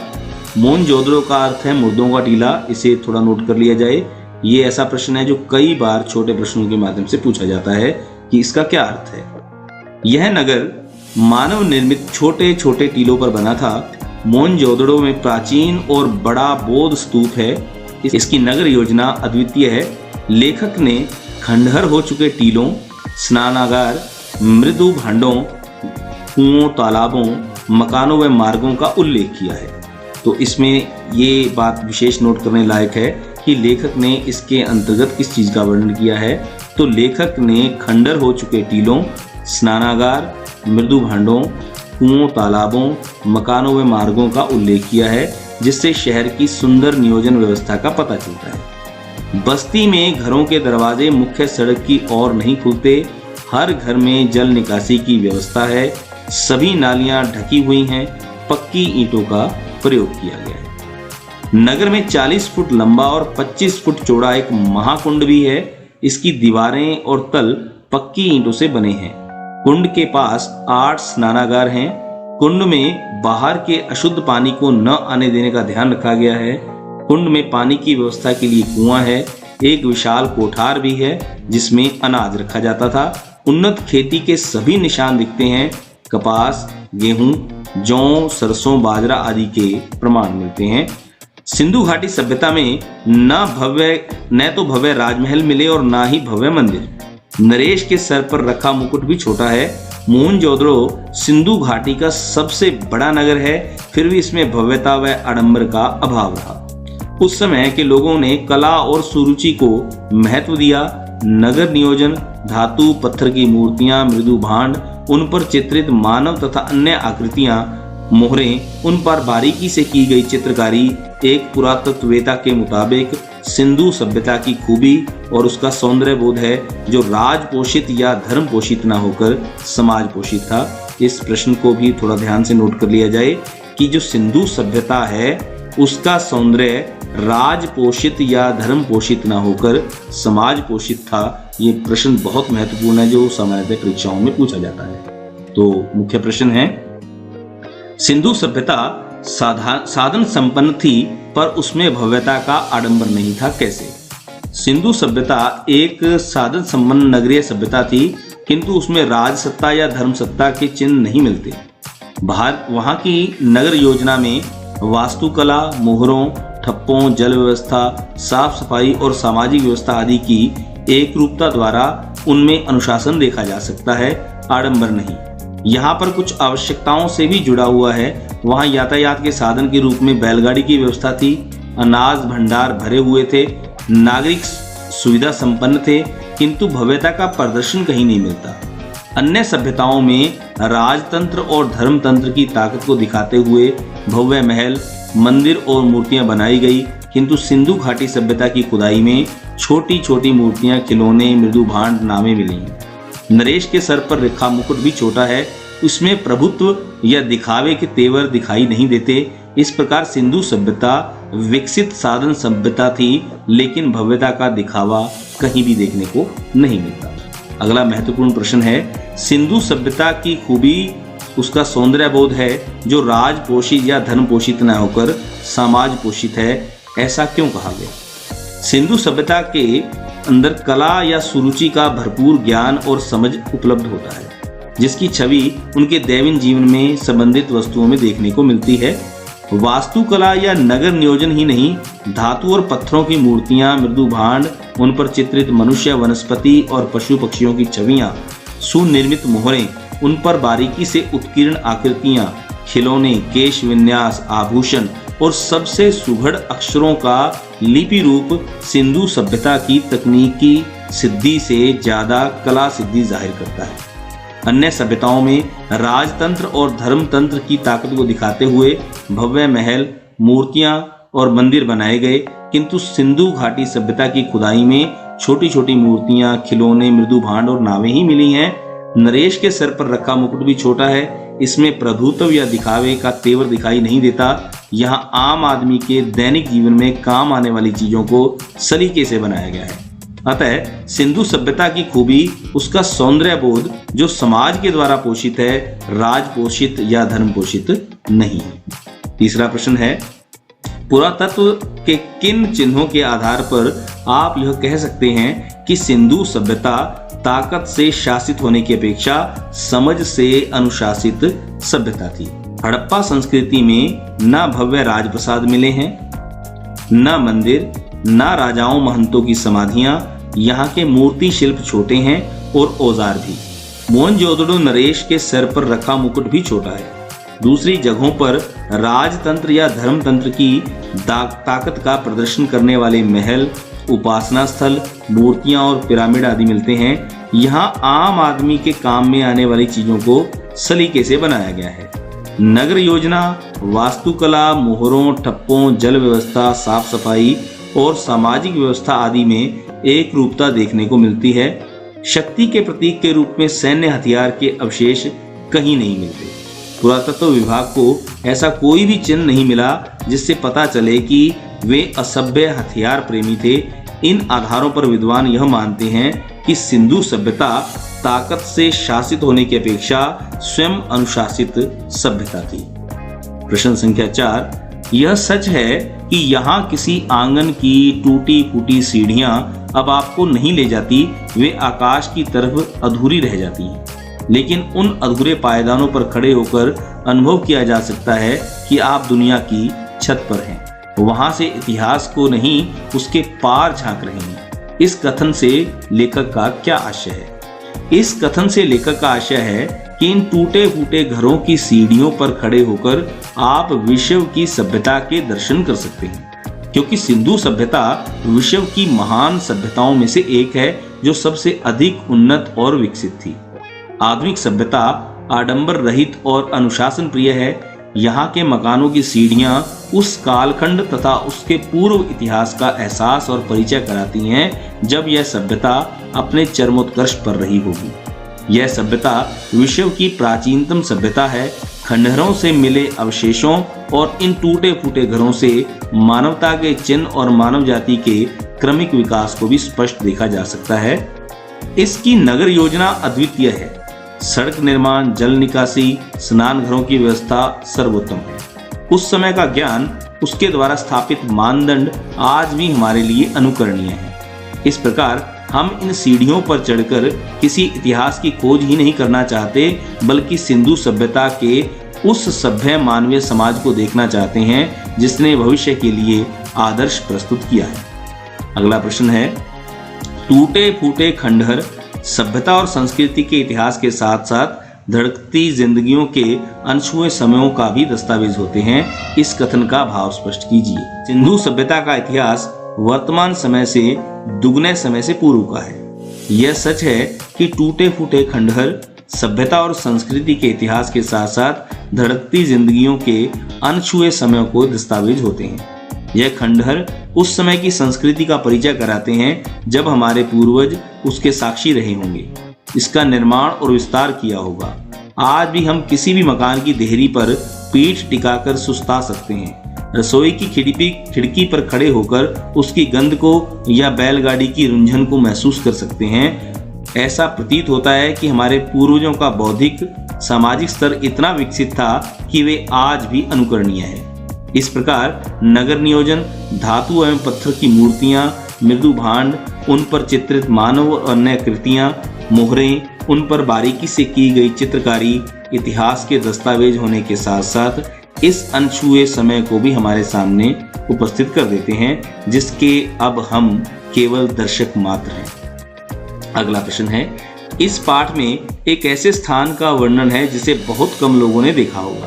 मोहनजोदड़ो का अर्थ है मुर्दों का टीला। इसे थोड़ा नोट कर लिया जाए। ये ऐसा प्रश्न है जो कई बार छोटे प्रश्नों के माध्यम से पूछा जाता है कि इसका क्या अर्थ है। यह नगर मानव निर्मित छोटे छोटे टीलों पर बना था। मोहनजोदड़ो में प्राचीन और बड़ा बौद्ध स्तूप है। इसकी नगर योजना अद्वितीय है। लेखक ने खंडहर हो चुके टीलों, स्नानागार, मृदु भांडों, कुओं, तालाबों, मकानों व मार्गों का उल्लेख किया है। तो इसमें ये बात विशेष नोट करने लायक है कि लेखक ने इसके अंतर्गत किस चीज का वर्णन किया है। तो लेखक ने खंडर हो चुके टीलों, स्नानागार, मृदु भांडों, कुओं, तालाबों, मकानों व मार्गों का उल्लेख किया है, जिससे शहर की सुंदर नियोजन व्यवस्था का पता चलता है। बस्ती में घरों के दरवाजे मुख्य सड़क की ओर नहीं खुलते। हर घर में जल निकासी की व्यवस्था है। सभी नालियां ढकी हुई हैं। पक्की ईंटों का प्रयोग किया गया है। नगर में 40 फुट लंबा और 25 फुट चौड़ा एक महाकुंड भी है। इसकी दीवारें और तल पक्की ईंटों से बने हैं। कुंड के पास 8 स्नानागार हैं। कुंड में बाहर के अशुद्ध पानी को न आने देने का ध्यान रखा गया है। कुंड में पानी की व्यवस्था के लिए कुआं है। एक विशाल कोठार भी है जिसमें अनाज रखा जाता था। उन्नत खेती के सभी निशान दिखते हैं। कपास, गेहूं, जौ, सरसों, बाजरा आदि के प्रमाण मिलते हैं। सिंधु घाटी सभ्यता में न तो भव्य राजमहल मिले और न ही भव्य मंदिर। नरेश के सर पर रखा मुकुट भी छोटा है। मोहनजोदड़ो सिंधु घाटी का सबसे बड़ा नगर है, फिर भी इसमें भव्यता व आडंबर का अभाव रहा। उस समय के लोगों ने कला और सुरुचि को महत्व दिया। नगर नियोजन, धातु पत्थर की मूर्तियां, मृदु भांड, उन पर चित्रित मानव तथा अन्य आकृतियां, मोहरें, उन पर बारीकी से की गई चित्रकारी एक पुरातत्ववेता के मुताबिक सिंधु सभ्यता की खूबी और उसका सौंदर्य बोध है, जो राज पोषित या धर्म पोषित न होकर समाज पोषित था। इस प्रश्न को भी थोड़ा ध्यान से नोट कर लिया जाए कि जो सिंधु सभ्यता है उसका सौंदर्य राज पोषित या धर्म पोषित न होकर समाज पोषित था? ये प्रश्न बहुत महत्वपूर्ण है जो सामान्यतः परीक्षाओं में पूछा जाता है। तो मुख्य प्रश्न है, सिंधु सभ्यता साधन संपन्न थी पर उसमें भव्यता का आडंबर नहीं था, कैसे? सिंधु सभ्यता एक साधन संपन्न नगरीय सभ्यता थी, किंतु उसमें राज सत्ता या धर्म सत्ता के चिन्ह नहीं मिलते। वहां की नगर योजना में वास्तुकला, मोहरों, ठप्पों, जल व्यवस्था, साफ सफाई और सामाजिक व्यवस्था आदि की एक रूपता द्वारा उनमें अनुशासन देखा जा सकता है, आडंबर नहीं। यहाँ पर कुछ आवश्यकताओं से भी जुड़ा हुआ है। वहाँ यातायात के साधन के रूप में बैलगाड़ी की व्यवस्था थी, अनाज भंडार भरे हुए थे, नागरिक सुविधा संपन्न थे, किंतु भव्यता का प्रदर्शन कहीं नहीं मिलता। अन्य सभ्यताओं में राजतंत्र और धर्मतंत्र की ताकत को दिखाते हुए भव्य महल, मंदिर और मूर्तियां बनाई गई, किंतु सिंधु घाटी सभ्यता की खुदाई में छोटी छोटी मूर्तियां, खिलौने, मृदु भांड, नावें मिली। नरेश के सर पर रेखा मुकुट भी छोटा है, उसमें प्रभुत्व या दिखावे के तेवर दिखाई नहीं देते। इस प्रकार सिंधु सभ्यता विकसित साधन सभ्यता थी, लेकिन भव्यता का दिखावा कहीं भी देखने को नहीं मिलता। अगला महत्वपूर्ण प्रश्न है, सिंधु सभ्यता की खूबी उसका सौंदर्य बोध है जो राज पोषित या धर्म पोषित न होकर समाज पोषित है, ऐसा क्यों कहा गया? सिंधु सभ्यता के अंदर कला या सुरुचि का भरपूर ज्ञान और समझ उपलब्ध होता है, जिसकी छवि उनके दैनंदिन जीवन में संबंधित वस्तुओं में देखने को मिलती है। वास्तुकला या नगर नियोजन ही नहीं, धातु और पत्थरों की मूर्तियां, मृदु भांड, उन पर चित्रित मनुष्य, वनस्पति और पशु पक्षियों की छवियां, सुनिर्मित मोहरें, उन पर बारीकी से उत्कीर्ण आकृतियां, खिलौने, केश विन्यास, आभूषण और सबसे सुघड़ अक्षरों का लिपि रूप सिंधु सभ्यता की तकनीकी सिद्धि से ज्यादा कला सिद्धि जाहिर करता है। अन्य सभ्यताओं में राजतंत्र और धर्मतंत्र की ताकत को दिखाते हुए भव्य महल, मूर्तियां और मंदिर बनाए गए, किंतु सिंधु घाटी सभ्यता की खुदाई में छोटी छोटी मूर्तियां, खिलौने, मृदु भांड और नावें ही मिली हैं। नरेश के सर पर रखा मुकुट भी छोटा है, इसमें प्रभुत्व या दिखावे का तेवर दिखाई नहीं देता। यहाँ आम आदमी के दैनिक जीवन में काम आने वाली चीजों को सलीके से बनाया गया है। अतः सिंधु सभ्यता की खूबी उसका सौंदर्य बोध जो समाज के द्वारा पोषित है, राज पोषित या धर्म पोषित नहीं। तीसरा प्रश्न है, पुरातत्व के किन चिन्हों के आधार पर आप यह कह सकते हैं कि सिंधु सभ्यता ताकत से शासित होने की अपेक्षा समझ से अनुशासित सभ्यता थी? हड़प्पा संस्कृति में न भव्य राजप्रसाद मिले हैं, न मंदिर, न राजाओं महंतों की समाधियां। यहाँ के मूर्ति शिल्प छोटे हैं और औजार भी। मोहनजोदड़ो नरेश के सर पर रखा मुकुट भी छोटा है। दूसरी जगहों पर राजतंत्र या धर्मतंत्र की ताकत का प्रदर्शन करने वाले महल, उपासना स्थल, मूर्तियां और पिरामिड आदि मिलते हैं। यहाँ आम आदमी के काम में आने वाली चीजों को सलीके से बनाया गया है। नगर योजना, वास्तुकला, मोहरों, ठप्पों, जल व्यवस्था, साफ सफाई और सामाजिक व्यवस्था आदि में एक रूपता देखने को मिलती है। शक्ति के प्रतीक के रूप में सैन्य हथियार के अवशेष कहीं नहीं मिलते। पुरातत्व विभाग को ऐसा कोई भी चिन्ह नहीं मिला जिससे पता चले कि वे असभ्य हथियार प्रेमी थे। इन आधारों पर विद्वान यह मानते हैं कि सिंधु सभ्यता ताकत से शासित होने की अपेक्षा स्वयं अनुशासित सभ्यता थी। प्रश्न संख्या 4, यह सच है कि यहाँ किसी आंगन की टूटी फूटी सीढ़ियां अब आपको नहीं ले जाती, वे आकाश की तरफ अधूरी रह जाती हैं, लेकिन उन अधूरे पायदानों पर खड़े होकर अनुभव किया जा सकता है कि आप दुनिया की छत पर हैं, वहां से इतिहास को नहीं उसके पार झांक रहे हैं। इस कथन से लेखक का क्या आशय है? इस कथन से लेखक का आशय है कि इन टूटे फूटे घरों की सीढ़ियों पर खड़े होकर आप विश्व की सभ्यता के दर्शन कर सकते हैं, क्योंकि सिंधु सभ्यता विश्व की महान सभ्यताओं में से एक है जो सबसे अधिक उन्नत और विकसित थी। आधुनिक सभ्यता आडंबर रहित और अनुशासन प्रिय है। यहाँ के मकानों की सीढ़ियां उस कालखंड तथा उसके पूर्व इतिहास का एहसास और परिचय कराती हैं जब यह सभ्यता अपने चरमोत्कर्ष पर रही होगी। यह सभ्यता विश्व की प्राचीनतम सभ्यता है। खंडहरों से मिले अवशेषों और इन टूटे फूटे घरों से मानवता के चिन्ह और मानव जाति के क्रमिक विकास को भी स्पष्ट देखा जा सकता है। इसकी नगर योजना अद्वितीय है। सड़क निर्माण, जल निकासी, स्नान घरों की व्यवस्था सर्वोत्तम है। उस समय का ज्ञान, उसके द्वारा स्थापित मानदंड आज भी हमारे लिए अनुकरणीय है। इस प्रकार हम इन सीढ़ियों पर चढ़कर किसी इतिहास की खोज ही नहीं करना चाहते, बल्कि सिंधु सभ्यता के उस सभ्य मानवीय समाज को देखना चाहते हैं जिसने भविष्य के लिए आदर्श प्रस्तुत किया है। अगला प्रश्न है, टूटे फूटे खंडहर सभ्यता और संस्कृति के इतिहास के साथ साथ धड़कती जिंदगियों के अनछुए समयों का भी दस्तावेज होते हैं। इस कथन का भाव स्पष्ट कीजिए। सिंधु सभ्यता का इतिहास वर्तमान समय से दुगने समय से पूर्व का है। यह सच है कि टूटे फूटे खंडहर सभ्यता और संस्कृति के इतिहास के साथ साथ धड़कती जिंदगियों के अनछुए समयों को दस्तावेज होते हैं। यह खंडहर उस समय की संस्कृति का परिचय कराते हैं जब हमारे पूर्वज उसके साक्षी रहे होंगे, इसका निर्माण और विस्तार किया होगा। आज भी हम किसी भी मकान की देहरी पर पीठ टिकाकर सुस्ता सकते हैं, रसोई की खिड़की पर खड़े होकर उसकी गंध को या बैलगाड़ी की रुंझन को महसूस कर सकते हैं। ऐसा प्रतीत होता है कि हमारे पूर्वजों का बौद्धिक सामाजिक स्तर इतना विकसित था कि वे आज भी अनुकरणीय है। इस प्रकार नगर नियोजन, धातु एवं पत्थर की मूर्तियां, मृदु भांड, उन पर चित्रित मानव और अन्य कृतियां, मोहरें, उन पर बारीकी से की गई चित्रकारी इतिहास के दस्तावेज होने के साथ साथ इस अनछुए समय को भी हमारे सामने उपस्थित कर देते हैं, जिसके अब हम केवल दर्शक मात्र हैं। अगला प्रश्न है, इस पाठ में एक ऐसे स्थान का वर्णन है जिसे बहुत कम लोगों ने देखा होगा,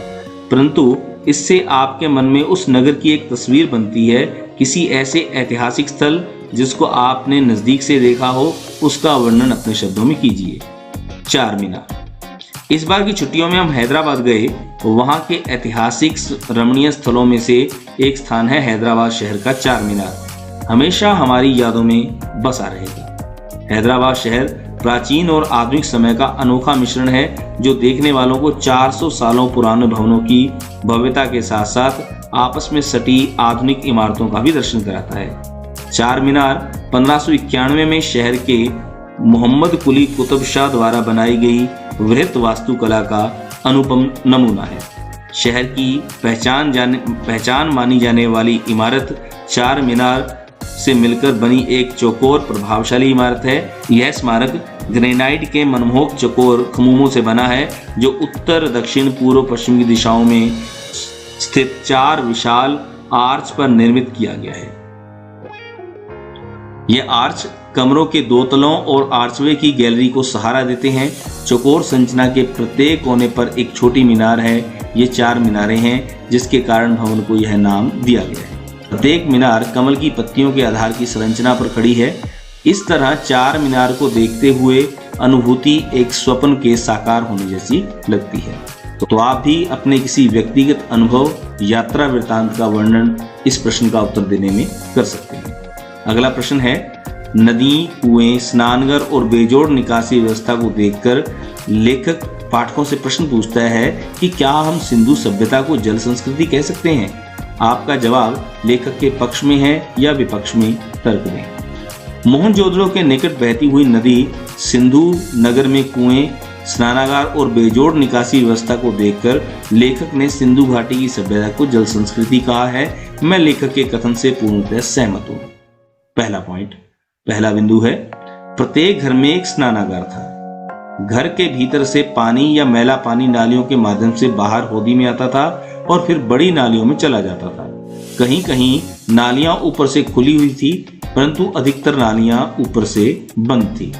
परंतु इससे आपके मन में उस नगर की एक तस्वीर बनती है। किसी ऐसे ऐतिहासिक स्थल जिसको आपने नजदीक से देखा हो, उसका वर्णन अपने शब्दों में कीजिए। चार मीनार। इस बार की छुट्टियों में हम हैदराबाद गए। वहां के ऐतिहासिक रमणीय स्थलों में से एक स्थान है हैदराबाद शहर का चार मीनार। हमेशा हमारी यादों में बसा रहेगा। हैदराबाद शहर प्राचीन और आधुनिक समय का अनोखा मिश्रण है, जो देखने वालों को 400 सालों पुराने भवनों की भव्यता के साथ साथ आपस में सटी आधुनिक इमारतों का भी दर्शन कराता है। चार मीनार 1591 में शहर के मोहम्मद कुली कुतुब शाह द्वारा बनाई गई वृहत वास्तुकला का अनुपम नमूना है। शहर की पहचान मानी जाने वाली इमारत चार मीनार से मिलकर बनी एक चौकोर प्रभावशाली इमारत है। यह स्मारक ग्रेनाइट के मनमोहक चौकोर खम्भों से बना है, जो उत्तर, दक्षिण, पूर्व, पश्चिम की दिशाओं में स्थित चार विशाल आर्च पर निर्मित किया गया है। यह आर्च कमरों के दो तलों और आर्चवे की गैलरी को सहारा देते हैं। चौकोर संरचना के प्रत्येक कोने पर एक छोटी मीनार है। ये चार मीनारें हैं, जिसके कारण भवन को यह नाम दिया गया है। प्रत्येक मीनार कमल की पत्तियों के आधार की संरचना पर खड़ी है। इस तरह चार मीनार को देखते हुए अनुभूति एक स्वप्न के साकार होने जैसी लगती है। तो आप भी अपने किसी व्यक्तिगत अनुभव, यात्रा वृत्तांत का वर्णन इस प्रश्न का उत्तर देने में कर सकते हैं। अगला प्रश्न है, नदी, कुएं, स्नानघर और बेजोड़ निकासी व्यवस्था को देखकर लेखक पाठकों से प्रश्न पूछता है कि क्या हम सिंधु सभ्यता को जल संस्कृति कह सकते हैं? आपका जवाब लेखक के पक्ष में है या विपक्ष में, तर्क दें। मोहनजोदड़ो के निकट बहती हुई नदी सिंधु नगर में कुएं, स्नानागार और बेजोड़ निकासी व्यवस्था को देखकर लेखक ने सिंधु घाटी की सभ्यता को जल संस्कृति कहा है। मैं लेखक के कथन से पूर्णतः सहमत हूँ। पहला बिंदु है, प्रत्येक घर में एक स्नानागार था। घर के भीतर से पानी या मैला पानी नालियों के माध्यम से बाहर होदी में आता था और फिर बड़ी नालियों में चला जाता था। कहीं कहीं नालियां ऊपर से खुली हुई थी, परंतु अधिकतर नालियां ऊपर से बंद थी।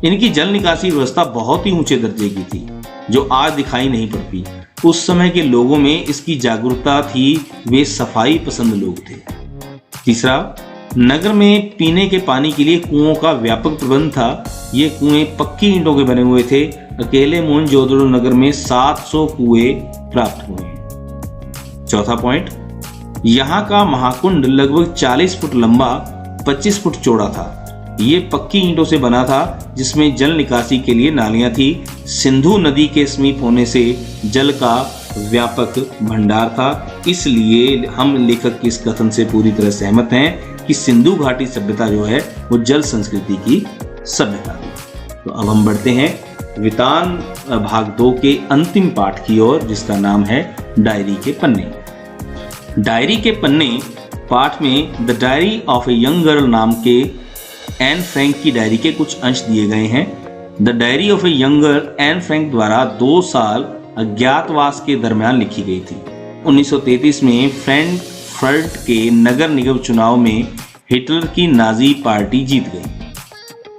इनकी जल निकासी व्यवस्था बहुत ही ऊंचे दर्जे की थी, जो आज दिखाई नहीं पड़ती। उस समय के लोगों में इसकी जागरूकता थी, वे सफाई पसंद लोग थे। तीसरा, नगर में पीने के पानी के लिए कुओं का व्यापक प्रबंध था। ये कुएं पक्की ईंटों के बने हुए थे। अकेले मोहनजोदड़ो नगर में 700 कुएं प्राप्त हुए हैं। चौथा पॉइंट, यहाँ का महाकुंड लगभग 40 फुट लंबा, 25 फुट चौड़ा था। ये पक्की ईंटों से बना था, जिसमें जल निकासी के लिए नालियां थी। सिंधु नदी के समीप होने से जल का व्यापक भंडार था। इसलिए हम लेखक के इस कथन से पूरी तरह सहमत हैं कि सिंधु घाटी सभ्यता जो है वो जल संस्कृति की सभ्यता थी। तो अब हम बढ़ते हैं वितान भाग 2 के अंतिम पाठ की ओर, जिसका नाम है डायरी के पन्ने। डायरी के पन्ने पाठ में the diary of a young girl नाम के एन फ्रैंक की डायरी के कुछ अंश दिए गए हैं। The diary of a young girl Anne Frank द्वारा 2 साल अज्ञातवास के दरमियान लिखी गई थी। 1933 में फ्रैंकफर्ट के नगर निगम चुनाव में हिटलर की नाजी पार्टी जीत गई।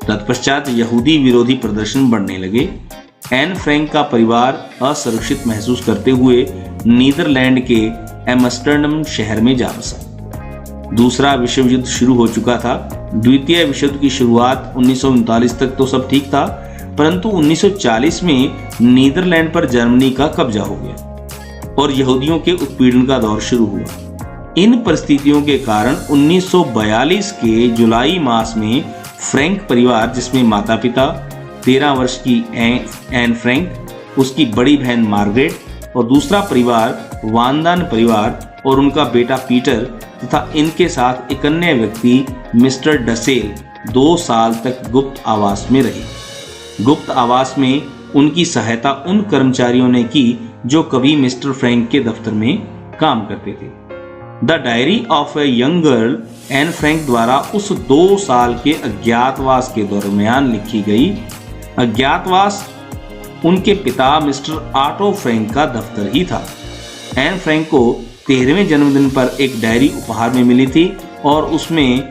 तत्पश्चात यहूदी विरोधी प्रदर्शन बढ़ने लगे। एन फ्रैंक का परिवार असुरक्षित महसूस करते हुए नीदरलैंड के एम्स्टर्डम शहर में जा बसा। दूसरा विश्व युद्ध शुरू हो चुका था। द्वितीय विश्व युद्ध की शुरुआत 1939 तक तो सब ठीक था, परंतु 1940 में नीदरलैंड पर जर्मनी का कब्जा हो गया और यहूदियों के उत्पीड़न का दौर शुरू हुआ। इन परिस्थितियों के कारण 1942 के जुलाई मास में फ्रैंक परिवार, जिसमें माता पिता, 13 वर्ष की एन फ्रैंक, उसकी बड़ी बहन मार्गरेट और दूसरा परिवार वांदान परिवार और उनका बेटा पीटर तथा इनके साथ एक अन्य व्यक्ति मिस्टर डसेल 2 साल तक गुप्त आवास में रहे। गुप्त आवास में उनकी सहायता उन कर्मचारियों ने की जो कभी मिस्टर फ्रैंक के दफ्तर में काम करते थे। The diary of a young girl Anne Frank द्वारा उस 2 साल के अज्ञातवास के दरमियान लिखी गई। अज्ञातवास उनके पिता मिस्टर आटो फ्रैंक का दफ्तर ही था। एन फ्रैंक को 13वें जन्मदिन पर एक डायरी उपहार में मिली थी और उसमें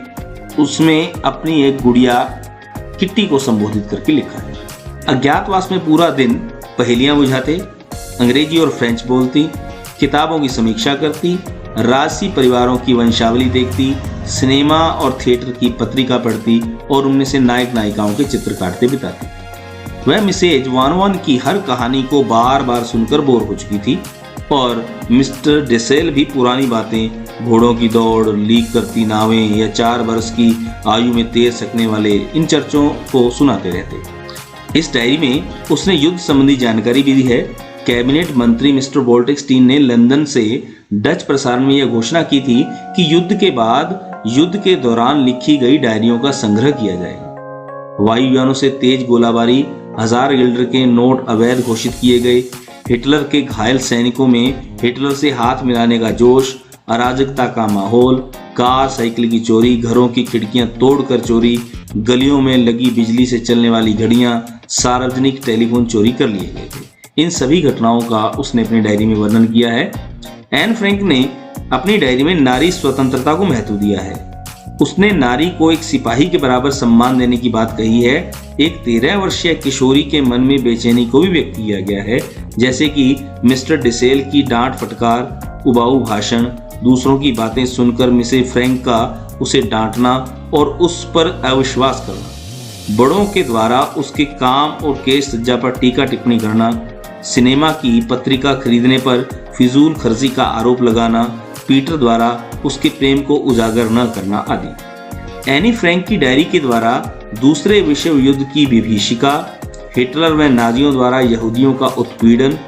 अपनी एक गुड़िया किट्टी को संबोधित करके लिखा है। अज्ञातवास में पूरा दिन पहेलियां बुझाते, अंग्रेजी और फ्रेंच बोलती, किताबों की समीक्षा करती, राजसी परिवारों की वंशावली देखती, सिनेमा और थिएटर की पत्रिका पढ़ती और उनमें से नायक नायिकाओं के चित्र काटते बिताती। वह मिसेज वानवान की हर कहानी को बार बार सुनकर बोर हो चुकी थी और मिस्टर डेसेल भी पुरानी बातें, घोड़ों की दौड़, लीक करती नावें या 4 वर्ष की आयु में तैर सकने वाले इन चर्चों को सुनाते रहते। इस डायरी में उसने युद्ध संबंधी जानकारी भी दी है। कैबिनेट मंत्री मिस्टर वोल्टेक्सटीन ने लंदन से डच प्रसारण में यह घोषणा की थी कि युद्ध के बाद युद्ध के दौरान लिखी गई डायरियों का संग्रह किया जाएगा। वायुयानों से तेज गोलाबारी, 1000 गिल्डर के नोट अवैध घोषित किए गए, हिटलर के घायल सैनिकों में हिटलर से हाथ मिलाने का जोश, अराजकता का माहौल, कार साइकिल की चोरी, घरों की खिड़कियां तोड़कर चोरी, गलियों में लगी बिजली से चलने वाली घड़ियां, सार्वजनिक टेलीफोन चोरी कर लिए गए थे। इन सभी घटनाओं का उसने अपनी डायरी में वर्णन किया है। एन फ्रैंक ने अपनी डायरी में नारी स्वतंत्रता को महत्व दिया है। उसने नारी को एक सिपाही के बराबर सम्मान देने की बात कही है। एक 13 वर्षीय किशोरी के मन में बेचैनी को भी व्यक्त किया गया है, जैसे कि मिस्टर डिसेल की डांट फटकार, उबाऊ भाषण, दूसरों की बातें सुनकर मिसेस फ्रैंक का उसे डांटना और उस पर अविश्वास करना, बड़ों के द्वारा उसके काम और केस सज्जा पर टीका टिप्पणी करना, सिनेमा की पत्रिका खरीदने पर फिजूल खर्ची का आरोप लगाना, पीटर द्वारा उसके प्रेम को उजागर न करना आदि। एनी फ्रैंक की डायरी के द्वारा दूसरे विश्व युद्ध की विभीषिका, हिटलर व नाजियों द्वारा यहूदियों का उत्पीड़न,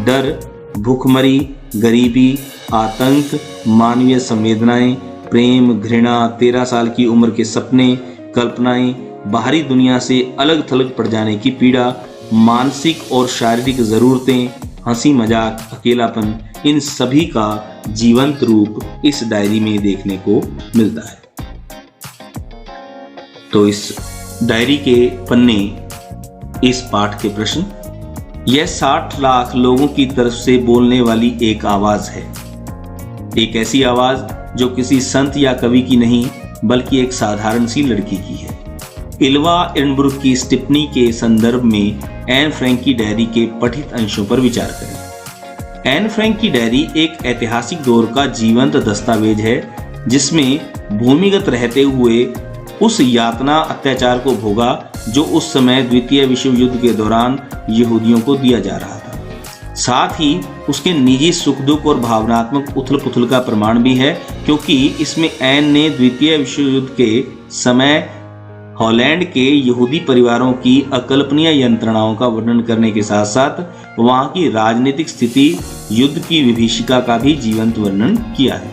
डर, भूखमरी, गरीबी, आतंक, मानवीय संवेदनाएं, प्रेम, घृणा, 13 साल की उम्र के सपने, कल्पनाएं, बाहरी दुनिया से अलग थलग पड़ जाने की पीड़ा, मानसिक और शारीरिक जरूरतें, हंसी मजाक, अकेलापन, इन सभी का जीवंत रूप इस डायरी में देखने को मिलता है। तो इस डायरी के पन्ने, इस पाठ के प्रश्न। यह 60 लाख लोगों की तरफ से बोलने वाली एक आवाज है। एक ऐसी आवाज जो किसी संत या कवि की नहीं, बल्कि एक साधारण सी लड़की की है। इल्वा एडनबर्ग की टिप्पणी के संदर्भ में एन फ्रैंक की डायरी के पठित अंशों पर विचार करें। एन फ्रैंक की डायरी एक ऐतिहासिक दौर का जीवंत दस्तावेज है, जिसमें भूमिगत रहते हुए उस यातना अत्याचार को भोगा जो उस समय द्वितीय विश्व युद्ध के दौरान यहूदियों को दिया जा रहा था। साथ ही उसके निजी सुख दुख और भावनात्मक उथल पुथल का प्रमाण भी है, क्योंकि इसमें एन ने द्वितीय विश्व युद्ध के समय हॉलैंड के यहूदी परिवारों की अकल्पनीय यंत्रणाओं का वर्णन करने के साथ साथ वहां की राजनीतिक स्थिति, युद्ध की विभीषिका का भी जीवंत वर्णन किया है।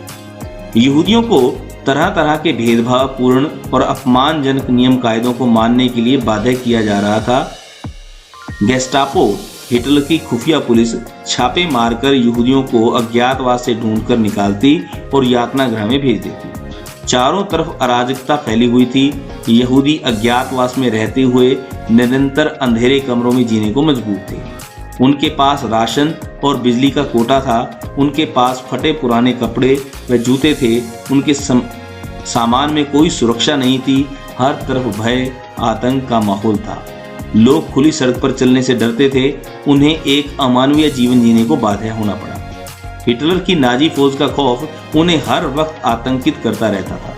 यहूदियों को तरह तरह के भेदभावपूर्ण और अपमानजनक नियम कायदों को मानने के लिए बाध्य किया जा रहा था। गेस्टापो, हिटलर की खुफिया पुलिस, छापे मारकर यहूदियों को अज्ञातवास से ढूंढकर निकालती और यातना गृह में भेज देती। चारों तरफ अराजकता फैली हुई थी। यहूदी अज्ञातवास में रहते हुए निरंतर अंधेरे कमरों में जीने को मजबूर थे। उनके पास राशन और बिजली का कोटा था। उनके पास फटे पुराने कपड़े व जूते थे। उनके सामान में कोई सुरक्षा नहीं थी। हर तरफ भय, आतंक का माहौल था। लोग खुली सड़क पर चलने से डरते थे। उन्हें एक अमानवीय जीवन जीने को बाध्य होना पड़ा। हिटलर की नाजी फौज का खौफ उन्हें हर वक्त आतंकित करता रहता था।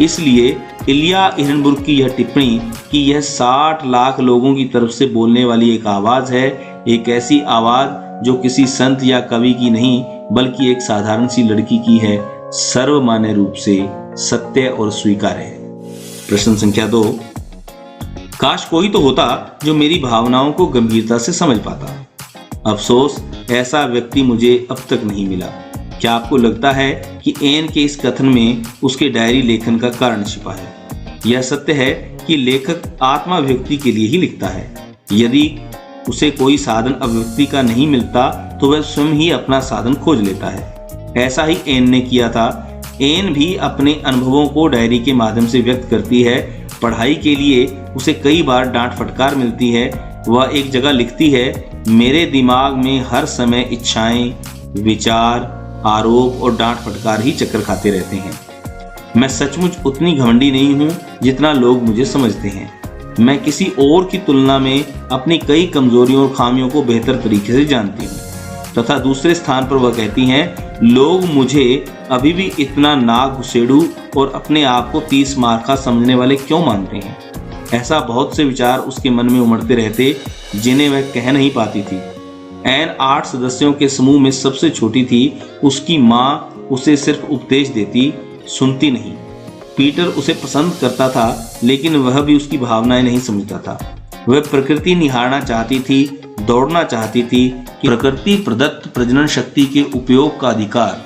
इसलिए इलिया इहनबुर्ग की यह टिप्पणी कि यह 60 लाख लोगों की तरफ से बोलने वाली एक आवाज है, एक ऐसी आवाज जो किसी संत या कवि की नहीं बल्कि एक साधारण सी लड़की की है, सर्वमान्य रूप से सत्य और स्वीकार्य है। प्रश्न संख्या 2, काश कोई तो होता जो मेरी भावनाओं को गंभीरता से समझ पाता। अफसोस, ऐसा व्यक्ति मुझे अब तक नहीं मिला। क्या आपको लगता है कि एन के इस कथन में उसके डायरी लेखन का कारण छिपा है? यह सत्य है कि लेखक आत्मा अभिव्यक्ति के लिए ही लिखता है। यदि उसे कोई साधन अभिव्यक्ति का नहीं मिलता तो वह स्वयं ही अपना साधन खोज लेता है। ऐसा ही एन ने किया था। एन भी अपने अनुभवों को डायरी के माध्यम से व्यक्त करती है। पढ़ाई के लिए उसे कई बार डांट फटकार मिलती है। वह एक जगह लिखती है, मेरे दिमाग में हर समय इच्छाएं, विचार, आरोप और डांट फटकार ही चक्कर खाते रहते हैं। मैं सचमुच उतनी घमंडी नहीं हूं जितना लोग मुझे समझते हैं। मैं किसी और की तुलना में अपनी कई कमजोरियों और खामियों को बेहतर तरीके से जानती हूं। तथा दूसरे स्थान पर वह कहती हैं, लोग मुझे अभी भी इतना नाक घुसेड़ू और अपने आप को 30 मार्का समझने वाले क्यों मानते हैं। ऐसा बहुत से विचार उसके मन में उमड़ते रहते जिन्हें वह कह नहीं पाती थी। एन 8 सदस्यों के समूह में सबसे छोटी थी। उसकी माँ उसे सिर्फ उपदेश देती, सुनती नहीं। पीटर उसे पसंद करता था लेकिन वह भी उसकी भावनाएं नहीं समझता था। वह प्रकृति निहारना चाहती थी, दौड़ना चाहती थी कि प्रकृति प्रदत्त प्रजनन शक्ति के उपयोग का अधिकार,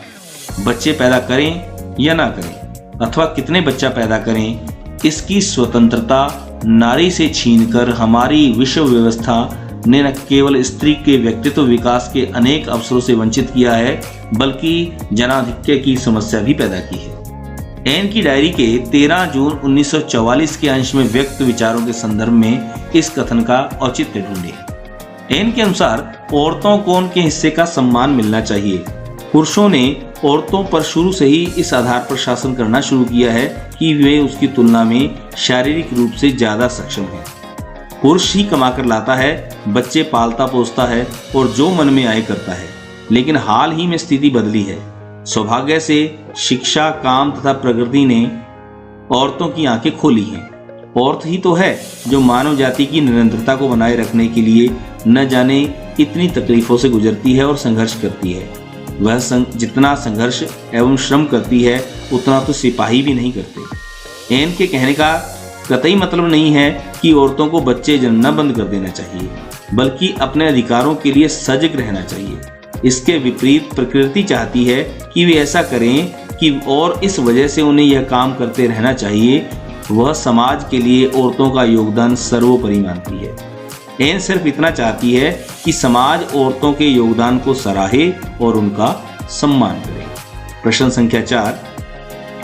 बच्चे पैदा करें या ना करें अथवा कितने बच्चा पैदा करें, इसकी स्वतंत्रता नारी से छीनकर हमारी विश्व व्यवस्था ने न केवल स्त्री के व्यक्तित्व विकास के अनेक अवसरों से वंचित किया है बल्कि जनाधिक्य की समस्या भी पैदा की है। एन की डायरी के 13 जून 1944 के अंश में व्यक्त विचारों के संदर्भ में इस कथन का औचित्य ढूंढे। एन के अनुसार औरतों को उनके हिस्से का सम्मान मिलना चाहिए। पुरुषों ने औरतों पर शुरू से ही इस आधार पर शासन करना शुरू किया है कि वे उसकी तुलना में शारीरिक रूप से ज्यादा सक्षम हैं। पुरुष ही कमाकर लाता है, बच्चे पालता पोसता है और जो मन में आए करता है। लेकिन हाल ही में स्थिति बदली है। सौभाग्य से शिक्षा, काम तथा प्रगति ने औरतों की आंखें खोली हैं। औरत ही तो है जो मानव जाति की निरंतरता को बनाए रखने के लिए न जाने इतनी तकलीफों से गुजरती है और संघर्ष करती है। वह जितना संघर्ष एवं श्रम करती है उतना तो सिपाही भी नहीं करते। एन के कहने का कतई मतलब नहीं है कि औरतों को बच्चे जन्मना बंद कर देना चाहिए, बल्कि अपने अधिकारों के लिए सजग रहना चाहिए। इसके विपरीत प्रकृति चाहती है कि वे ऐसा करें कि और इस वजह से उन्हें यह काम करते रहना चाहिए। वह समाज के लिए औरतों का योगदान सर्वोपरि मानती है। एन सिर्फ इतना चाहती है कि समाज औरतों के योगदान को सराहे और उनका सम्मान करे। प्रश्न संख्या 4,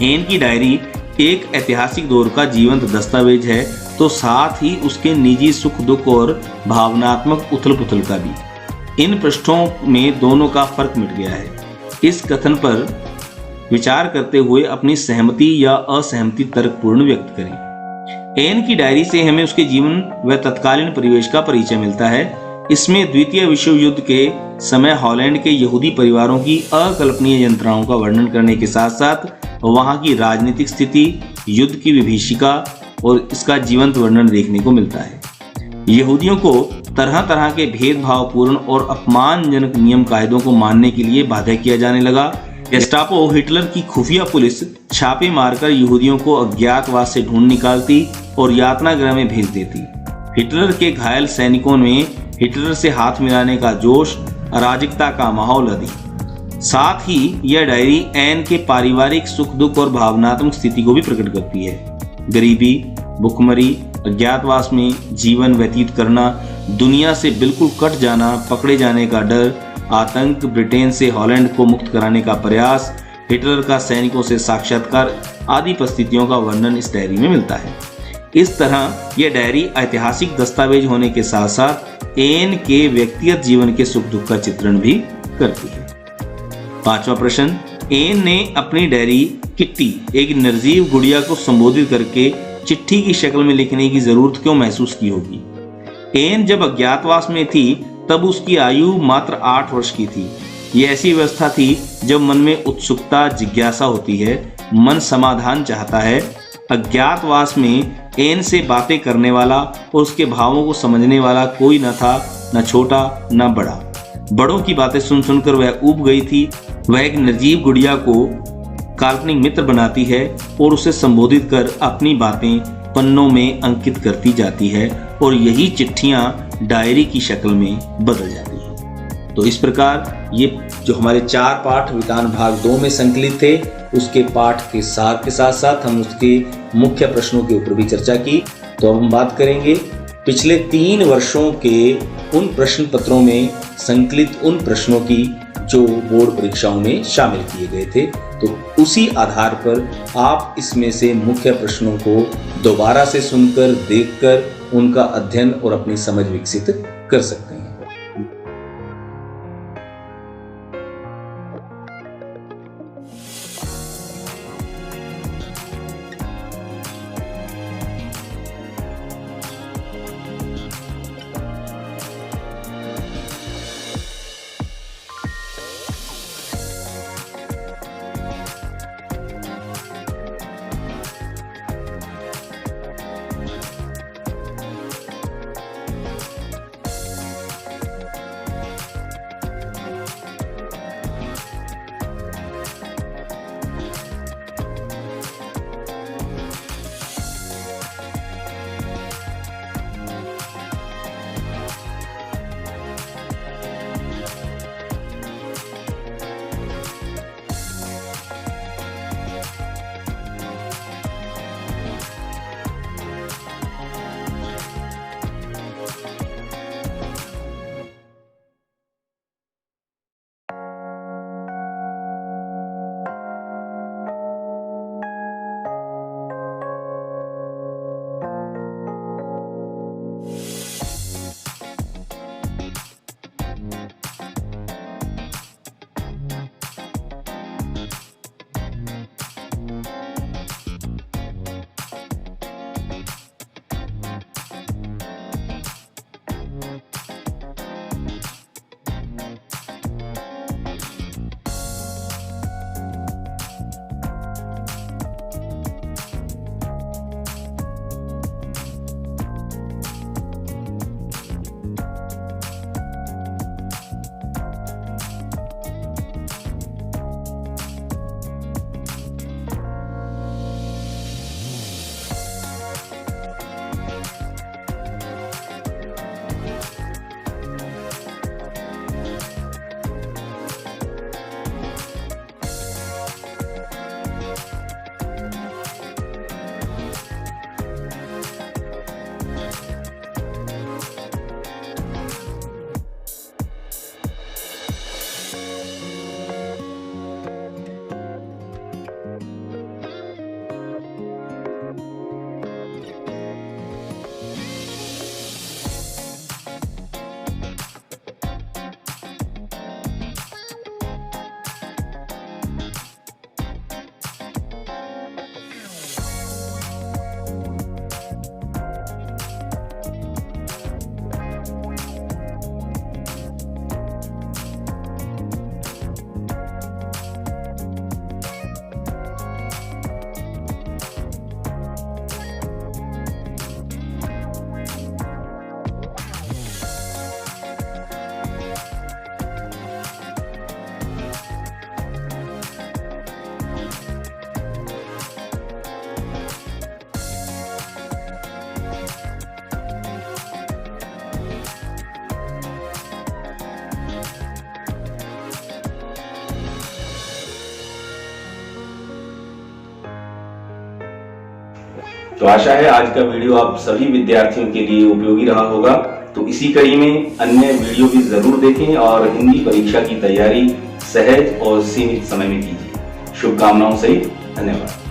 एन की डायरी एक ऐतिहासिक दौर का जीवंत दस्तावेज है तो साथ ही उसके निजी सुख दुख और भावनात्मक उथल पुथल का भी। इन पृष्ठों में दोनों का फर्क मिट गया है। इस कथन पर विचार करते हुए अपनी सहमति या असहमति तर्कपूर्ण व्यक्त करें। एन की डायरी से हमें उसके जीवन व तत्कालीन परिवेश का परिचय मिलता है। इसमें द्वितीय विश्व युद्ध के समय हॉलैंड के यहूदी परिवारों की अकल्पनीय यंत्रणाओं का वर्णन करने के साथ साथ वहां की राजनीतिक स्थिति, युद्ध की विभीषिका और इसका जीवंत वर्णन देखने को मिलता है। यहूदियों को तरह तरह के भेदभावपूर्ण और अपमानजनक नियम कायदों को मानने के लिए बाध्य किया जाने लगा। गेस्टापो, हिटलर की खुफिया पुलिस छापे मारकर यहूदियों को अज्ञातवास से ढूंढ निकालती और यातना गृह में भेज देती। हिटलर के घायल सैनिकों में हिटलर से हाथ मिलाने का जोश, अराजकता का माहौल आदि। साथ ही यह डायरी एन के पारिवारिक सुख दुख और भावनात्मक स्थिति को भी प्रकट करती है। गरीबी, भुखमरी, अज्ञातवास में जीवन व्यतीत करना, दुनिया से बिल्कुल कट जाना, पकड़े जाने का डर, आतंक, ब्रिटेन से हॉलैंड को मुक्त कराने का प्रयास, हिटलर का सैनिकों से साक्षात्कार आदि परिस्थितियों का वर्णन इस डायरी में मिलता है। इस तरह यह डायरी ऐतिहासिक दस्तावेज होने के साथ साथ एन के व्यक्तिगत जीवन के सुख दुख का चित्रण भी करती है। पांचवा प्रश्न, एन ने अपनी डायरी किट्टी, एक निर्जीव गुड़िया को संबोधित करके चिट्ठी की शक्ल में लिखने की जरूरत क्यों महसूस की होगी? एन जब अज्ञातवास में थी तब उसकी आयु मात्र 8 वर्ष की थी। यह ऐसी व्यवस्था थी जब मन में उत्सुकता, जिज्ञासा होती है, मन समाधान चाहता है। अज्ञातवास में एन से बातें करने वाला और उसके भावों को समझने वाला कोई न था, न छोटा न बड़ा। बड़ों की बातें सुन सुनकर वह ऊब गई थी। वह एक निर्जीव गुड़िया को काल्पनिक मित्र बनाती है और उसे संबोधित कर अपनी बातें पन्नों में अंकित करती जाती है और यही चिट्ठियां डायरी की शक्ल में बदल जाती हैं। तो इस प्रकार ये जो हमारे 4 पाठ वितान भाग 2 में संकलित थे, उसके पाठ के सार के साथ साथ हम उसके मुख्य प्रश्नों के ऊपर भी चर्चा की। तो अब हम बात करेंगे पिछले 3 वर्षों के उन प्रश्न पत्रों में संकलित उन प्रश्नों की जो बोर्ड परीक्षाओं में शामिल किए गए थे। तो उसी आधार पर आप इसमें से मुख्य प्रश्नों को दोबारा से सुनकर, देखकर उनका अध्ययन और अपनी समझ विकसित कर सकते हैं। तो आशा है आज का वीडियो आप सभी विद्यार्थियों के लिए उपयोगी रहा होगा। तो इसी कड़ी में अन्य वीडियो भी जरूर देखें और हिंदी परीक्षा की तैयारी सहज और सीमित समय में कीजिए। शुभकामनाओं सहित धन्यवाद।